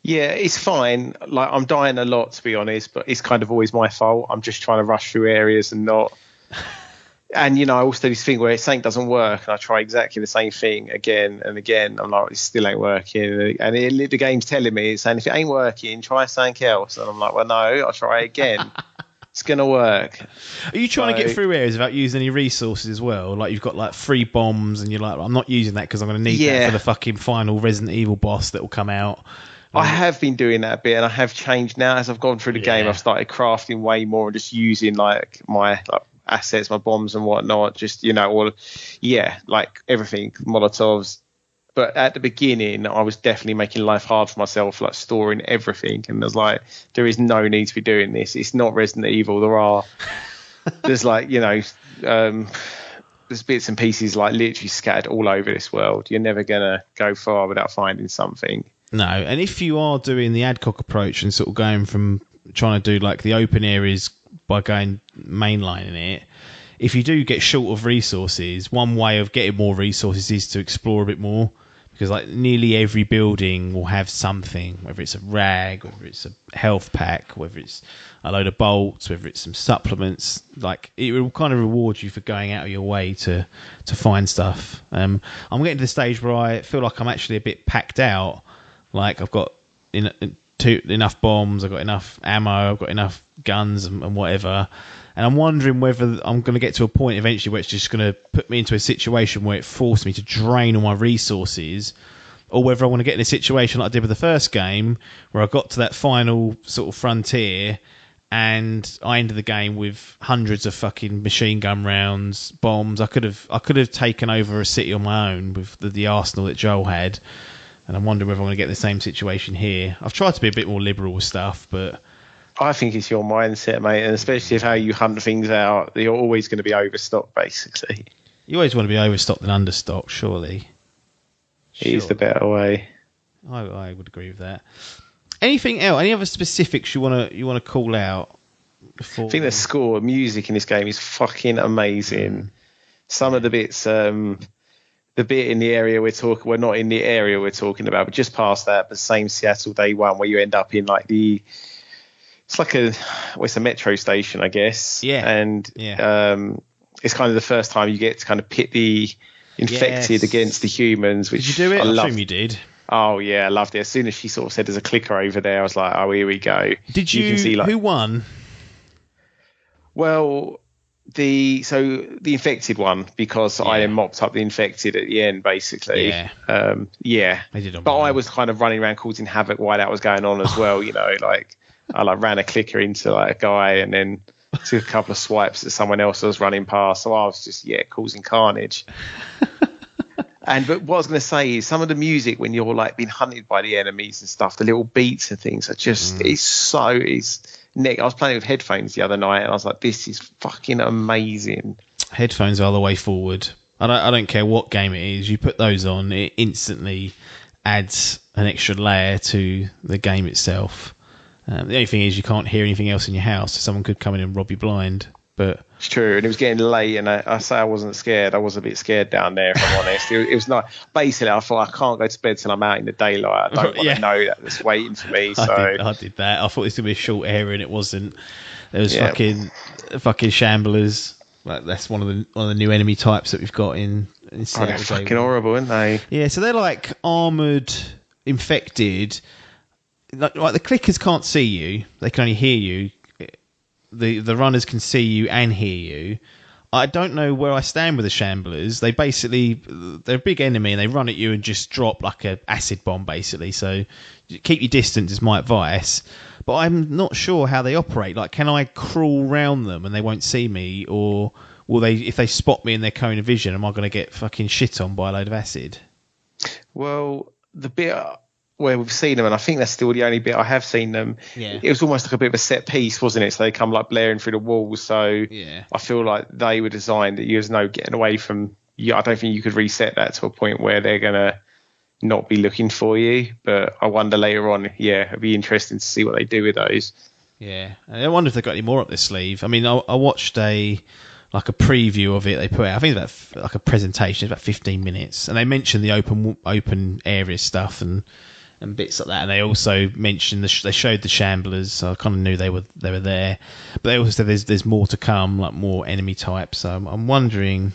Yeah, it's fine. Like I'm dying a lot, to be honest, but it's kind of always my fault. I'm just trying to rush through areas and not. And I also do this thing where something doesn't work, and I try exactly the same thing again and again. I'm like, it still ain't working, and the game's telling me, it's saying if it ain't working, try something else. And I'm like, well, no, I'll try it again. It's gonna work. Are you trying to get through areas without using any resources as well? Like you've got like 3 bombs, and you're like, I'm not using that because I'm going to need that for the fucking final Resident Evil boss that will come out. I have been doing that a bit, and I have changed now as I've gone through the game. I've started crafting way more and just using like my assets, my bombs and whatnot. Just like everything, Molotovs. But at the beginning, I was definitely making life hard for myself, like storing everything. And I was like, there is no need to be doing this. It's not Resident Evil. There's like, there's bits and pieces like literally scattered all over this world. You're never going to go far without finding something. No. And if you are doing the Adcock approach and sort of going from trying to do like the open areas by going mainlining it, if you do get short of resources, one way of getting more resources is to explore a bit more, because like nearly every building will have something, whether it's a rag, whether it's a health pack, whether it's a load of bolts, whether it's some supplements. Like it will kind of reward you for going out of your way to find stuff. I'm getting to the stage where I feel like I'm actually a bit packed out. Like I've got enough bombs, I've got enough ammo, I've got enough guns and whatever. And I'm wondering whether I'm going to get to a point eventually where it's just going to put me into a situation where it forced me to drain all my resources, or whether I want to get in a situation like I did with the first game, where I got to that final sort of frontier and I ended the game with hundreds of fucking machine gun rounds, bombs. I could have taken over a city on my own with the arsenal that Joel had. And I'm wondering whether I'm going to get the same situation here. I've tried to be a bit more liberal with stuff, but I think it's your mindset, mate, and especially if how you hunt things out, you're always going to be overstocked, basically. You always want to be overstocked than understocked, surely. It is the better way. I would agree with that. Anything else? Any other specifics you want to call out? Before? I think the score, music in this game is fucking amazing. Some of the bits, the bit in the area we're not in the area we're talking about, but just past that, the same Seattle Day One, where you end up in like it's like it's a metro station, I guess. Yeah. And it's kind of the first time you get to kind of pit the infected against the humans. Which did you do it? I assume you did. Oh yeah, I loved it. As soon as she sort of said there's a clicker over there, I was like, oh, here we go. Did you can see, like, who won? Well, the infected one, because I then mopped up the infected at the end, basically. Yeah. They did. But I was kind of running around causing havoc while that was going on as well. Like I ran a clicker into like a guy and then took a couple of swipes at someone else that was running past. So I was just causing carnage. But what I was going to say is some of the music when you're like being hunted by the enemies and stuff, the little beats and things are just Nick, I was playing with headphones the other night and I was like, this is fucking amazing. Headphones are the way forward. I don't care what game it is. You put those on, it instantly adds an extra layer to the game itself. The only thing is you can't hear anything else in your house. So someone could come in and rob you blind. But it's true, and it was getting late, and I say I wasn't scared. I was a bit scared down there, if I'm honest. It was not. Basically, I thought I can't go to bed till I'm out in the daylight. I don't want to know that it's waiting for me. So I did that. I thought it was gonna be a short area, and it wasn't. There was fucking shamblers. Like that's one of the new enemy types that we've got in they're fucking horrible, aren't they? Yeah, so they're like armoured, infected. Like the clickers can't see you; they can only hear you. The runners can see you and hear you. I don't know where I stand with the shamblers. They're a big enemy and they run at you and just drop like a acid bomb basically. So keep your distance is my advice. But I'm not sure how they operate. Like, can I crawl round them and they won't see me, or will they? If they spot me in their cone of vision, am I going to get fucking shit on by a load of acid? Well, the bit where we've seen them, and I think that's still the only bit I have seen them. Yeah. It was almost like a bit of a set piece, wasn't it? So they come like blaring through the walls. So yeah. I feel like they were designed that there's no getting away from. Yeah, I don't think you could reset that to a point where they're gonna not be looking for you. But I wonder later on. Yeah, it'd be interesting to see what they do with those. Yeah, I wonder if they've got any more up their sleeve. I mean, I watched a preview of it they put out. I think it's about like a presentation. It's about 15 minutes, and they mentioned the open area stuff and bits like that. And they also mentioned they showed the shamblers, so I kind of knew they were there. But they also said there's more to come, like more enemy types. So I'm wondering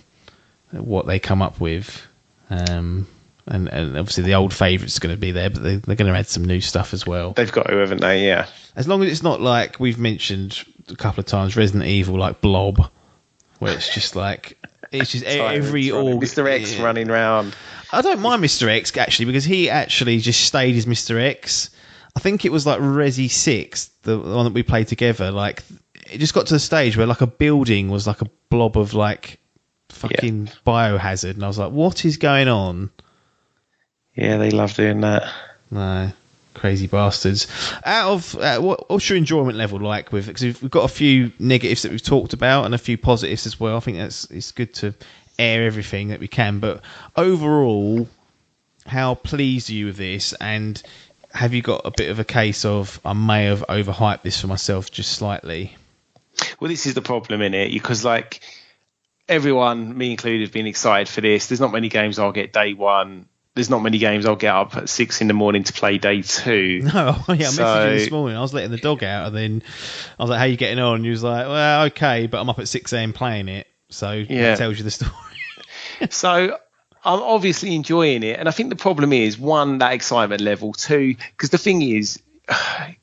what they come up with. And obviously the old favourites are going to be there, but they're going to add some new stuff as well. They've got to, haven't they? Yeah. As long as it's not like we've mentioned a couple of times, Resident Evil, like Blob, where it's just like every org. Mr. X running around. I don't mind Mr. X actually, because he actually just stayed as Mr. X. I think it was like Resi 6, the one that we played together. Like it just got to the stage where like a building was like a blob of like fucking biohazard, and I was like, what is going on? Yeah, they love doing that. No, crazy bastards. Out of what's your enjoyment level like with? Because we've got a few negatives that we've talked about and a few positives as well. I think it's good to air everything that we can. But overall, how pleased are you with this? And have you got a bit of a case of I may have overhyped this for myself just slightly? Well, this is the problem in it, because like everyone, me included, have been excited for this. There's not many games I'll get day one. There's not many games I'll get up at 6 a.m. to play day 2. No, yeah, I messaged you this morning. I was letting the dog out, and then I was like, "How you getting on?" And he was like, "Well, okay, but I'm up at 6 a.m. playing it." So that tells you the story. So I'm obviously enjoying it, and I think the problem is, one, that excitement level. 2, because the thing is,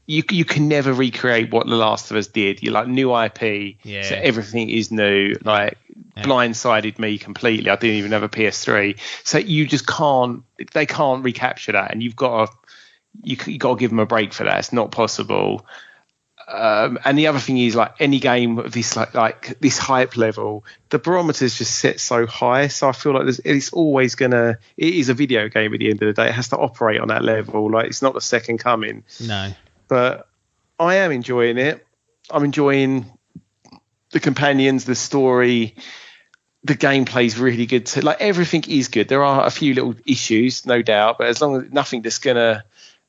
you can never recreate what The Last of Us did. You're like new IP, so everything is new. Like blindsided me completely. I didn't even have a PS3, so you just can't. They can't recapture that, and you got to give them a break for that. It's not possible. And the other thing is, like any game of this, like this hype level, the barometer's just set so high. So I feel like it's always gonna. It is a video game at the end of the day. It has to operate on that level. Like it's not the second coming. No. But I am enjoying it. I'm enjoying the companions, the story. The gameplay's really good too. Like everything is good. There are a few little issues, no doubt, but as long as nothing that's gonna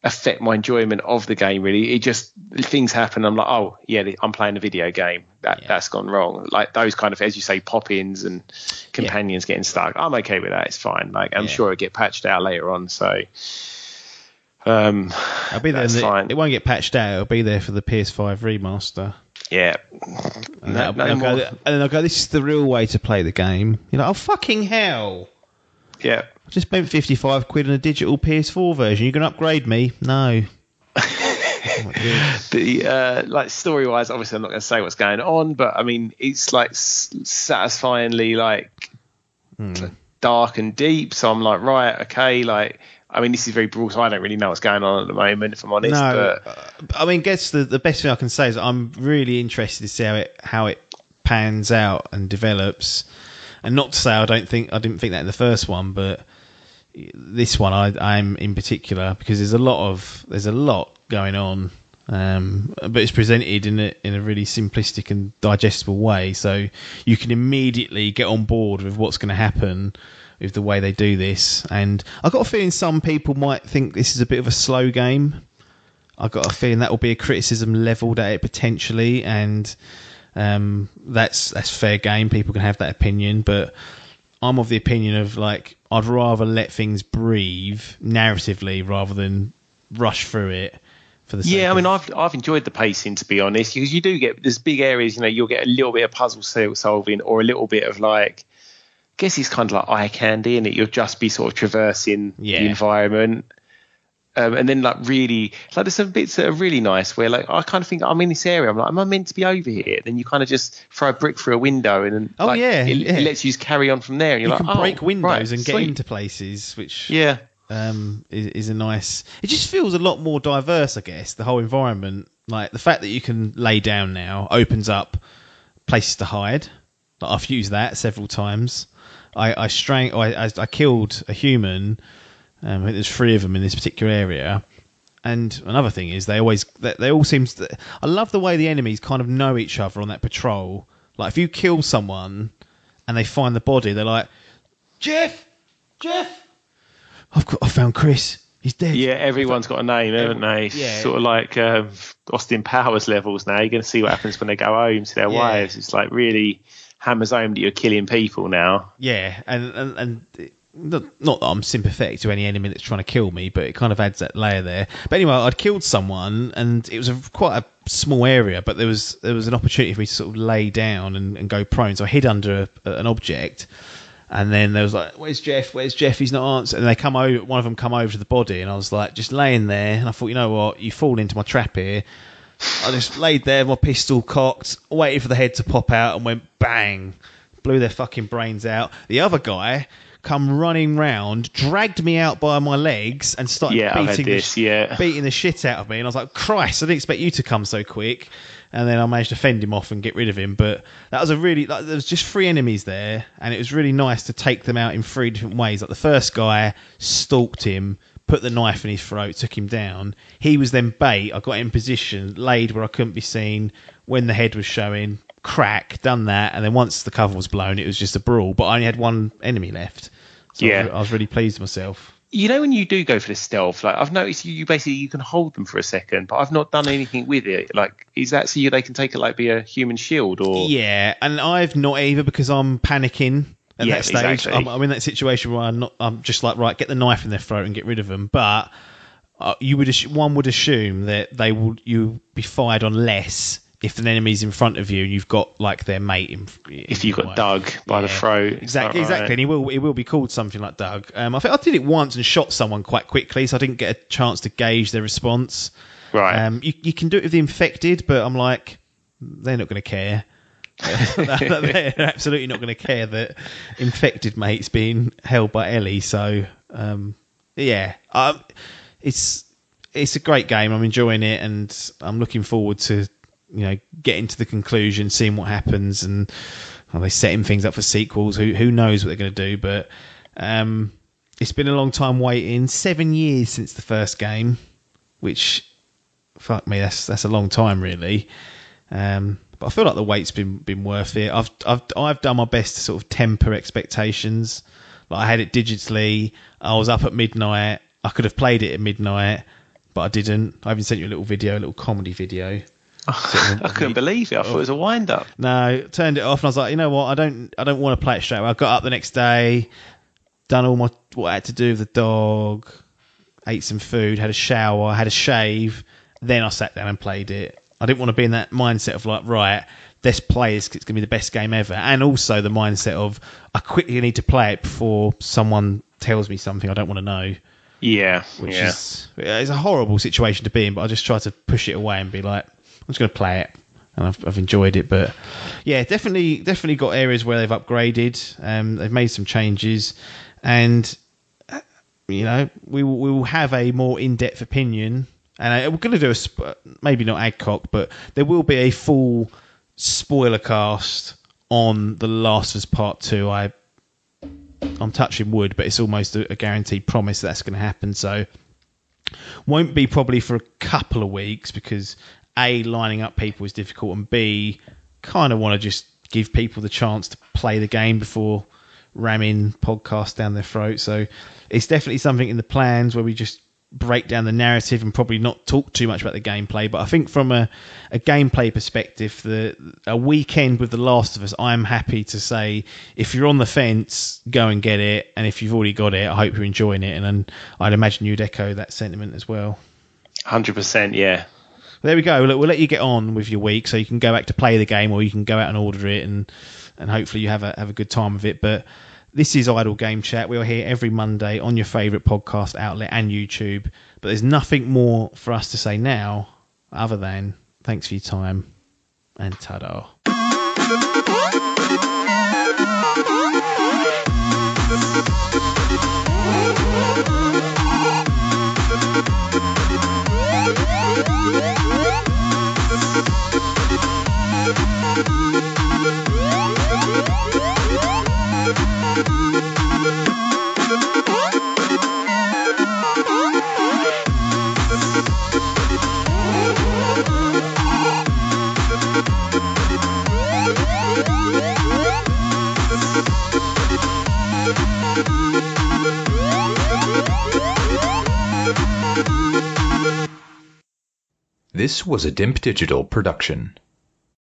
affect my enjoyment of the game, really. It just, things happen, I'm like, oh yeah, I'm playing a video game, that's gone wrong. Like those kind of, as you say, pop-ins and companions getting stuck, I'm okay with that, it's fine. Like I'm sure it'll get patched out later on, so I'll be there. Fine. It won't get patched out, it'll be there for the PS5 remaster. And then I'll go, this is the real way to play the game. You're like, oh fucking hell. Yeah. I just spent 55 quid on a digital PS4 version. You can upgrade me? No. Like story wise, obviously I'm not going to say what's going on, but I mean it's like satisfyingly like dark and deep. So I'm like, right, okay, like I mean this is very broad, so I don't really know what's going on at the moment, if I'm honest. No, but I mean, guess the best thing I can say is I'm really interested to see how it pans out and develops. And not to say I didn't think that in the first one, but this one I'm in particular, because there's a lot going on, but it's presented in a really simplistic and digestible way, so you can immediately get on board with what's going to happen with the way they do this. And I've got a feeling some people might think this is a bit of a slow game. I've got a feeling that will be a criticism levelled at it potentially, and that's fair game. People can have that opinion, but I'm of the opinion of, like, I'd rather let things breathe narratively rather than rush through it. For the I mean, I've enjoyed the pacing, to be honest, because you do get, there's big areas, you'll get a little bit of puzzle solving, or a little bit of, like, I guess it's kind of like eye candy, and you'll just be sort of traversing the environment. And then, like, really, like, there's some bits that are really nice where, like, I kind of think I'm in this area. I'm like, am I meant to be over here? Then you kind of just throw a brick through a window, and then it lets you just carry on from there. And you can break windows and get into places, which is a nice. It just feels a lot more diverse, I guess. The whole environment, like the fact that you can lay down now, opens up places to hide. Like, I've used that several times. I killed a human. I think there's 3 of them in this particular area. And another thing is they all seem to, I love the way the enemies kind of know each other on that patrol. Like, if you kill someone and they find the body, they're like, Jeff, I found Chris. He's dead. Yeah, everyone's got a name, haven't they? Yeah. Sort of like Austin Powers levels now. You're going to see what happens when they go home to their wives. It's like really hammers home that you're killing people now. Yeah, and not that I'm sympathetic to any enemy that's trying to kill me, but it kind of adds that layer there. But anyway, I'd killed someone, and it was quite a small area, but there was an opportunity for me to sort of lay down and go prone. So I hid under an object, and then there was like, "Where's Jeff? Where's Jeff? He's not answering." And they come over. One of them come over to the body, and I was like, just laying there, and I thought, you know what, you fall into my trap here. I just laid there, my pistol cocked, waited for the head to pop out, and went bang, blew their fucking brains out. The other guy come running round, dragged me out by my legs, and started beating the shit out of me. And I was like, Christ, I didn't expect you to come so quick. And then I managed to fend him off and get rid of him. But that was there was just 3 enemies there, and it was really nice to take them out in 3 different ways. Like, the first guy stalked him, put the knife in his throat, took him down. He was then bait. I got in position, laid where I couldn't be seen when the head was showing, crack, done that. And then once the cover was blown, it was just a brawl. But I only had 1 enemy left. So I was really pleased with myself. You know, when you do go for the stealth, like, I've noticed you basically, you can hold them for a second, but I've not done anything with it. Like, is that so they can take it like be a human shield? Or yeah, and I've not either, because I'm panicking at that stage. Exactly. I'm in that situation where I'm just like, right, get the knife in their throat and get rid of them. But one would assume that you'll be fired on less if an enemy's in front of you and you've got, like, their mate if you've got Doug by the throat. Exactly. And it will be called something like Doug. I think I did it once and shot someone quite quickly, so I didn't get a chance to gauge their response. Right. You can do it with the infected, but I'm like, they're not going to care. They're absolutely not going to care that infected mate's being held by Ellie. So it's a great game. I'm enjoying it, and I'm looking forward to getting to the conclusion, seeing what happens, and they setting things up for sequels. Who knows what they're going to do? But it's been a long time waiting. 7 years since the first game, which, fuck me, that's a long time, really. But I feel like the wait's been worth it. I've done my best to sort of temper expectations. Like, I had it digitally. I was up at midnight. I could have played it at midnight, but I didn't. I even sent you a little comedy video. I couldn't believe it. I thought it was a wind up. No, turned it off, and I was like, you know what? I don't want to play it straight away. I got up the next day, done all what I had to do with the dog, ate some food, had a shower, had a shave. Then I sat down and played it. I didn't want to be in that mindset of like, right, let's play this 'cause it's going to be the best game ever. And also the mindset of I quickly need to play it before someone tells me something I don't want to know. Yeah. Which is a horrible situation to be in, but I just try to push it away and be like, I'm just going to play it. And I've enjoyed it. But yeah, definitely got areas where they've upgraded. They've made some changes. And, we will have a more in-depth opinion. And we're going to do maybe not Adcock, but there will be a full spoiler cast on The Last of Us Part 2. I I'm touching wood, but it's almost a guaranteed promise that's going to happen. So won't be probably for a couple of weeks because A, lining up people is difficult, and B, kind of want to just give people the chance to play the game before ramming podcasts down their throat. So it's definitely something in the plans where we just break down the narrative and probably not talk too much about the gameplay. But I think from a gameplay perspective, a weekend with The Last of Us, I'm happy to say if you're on the fence, go and get it, and if you've already got it, I hope you're enjoying it, and I'd imagine you'd echo that sentiment as well. 100%, yeah. There we go. Look, we'll let you get on with your week so you can go back to play the game, or you can go out and order it, and hopefully you have a good time with it. But this is Idle Game Chat. We are here every Monday on your favourite podcast outlet and YouTube. But there's nothing more for us to say now other than thanks for your time and ta-da. This was a Dimp Digital production.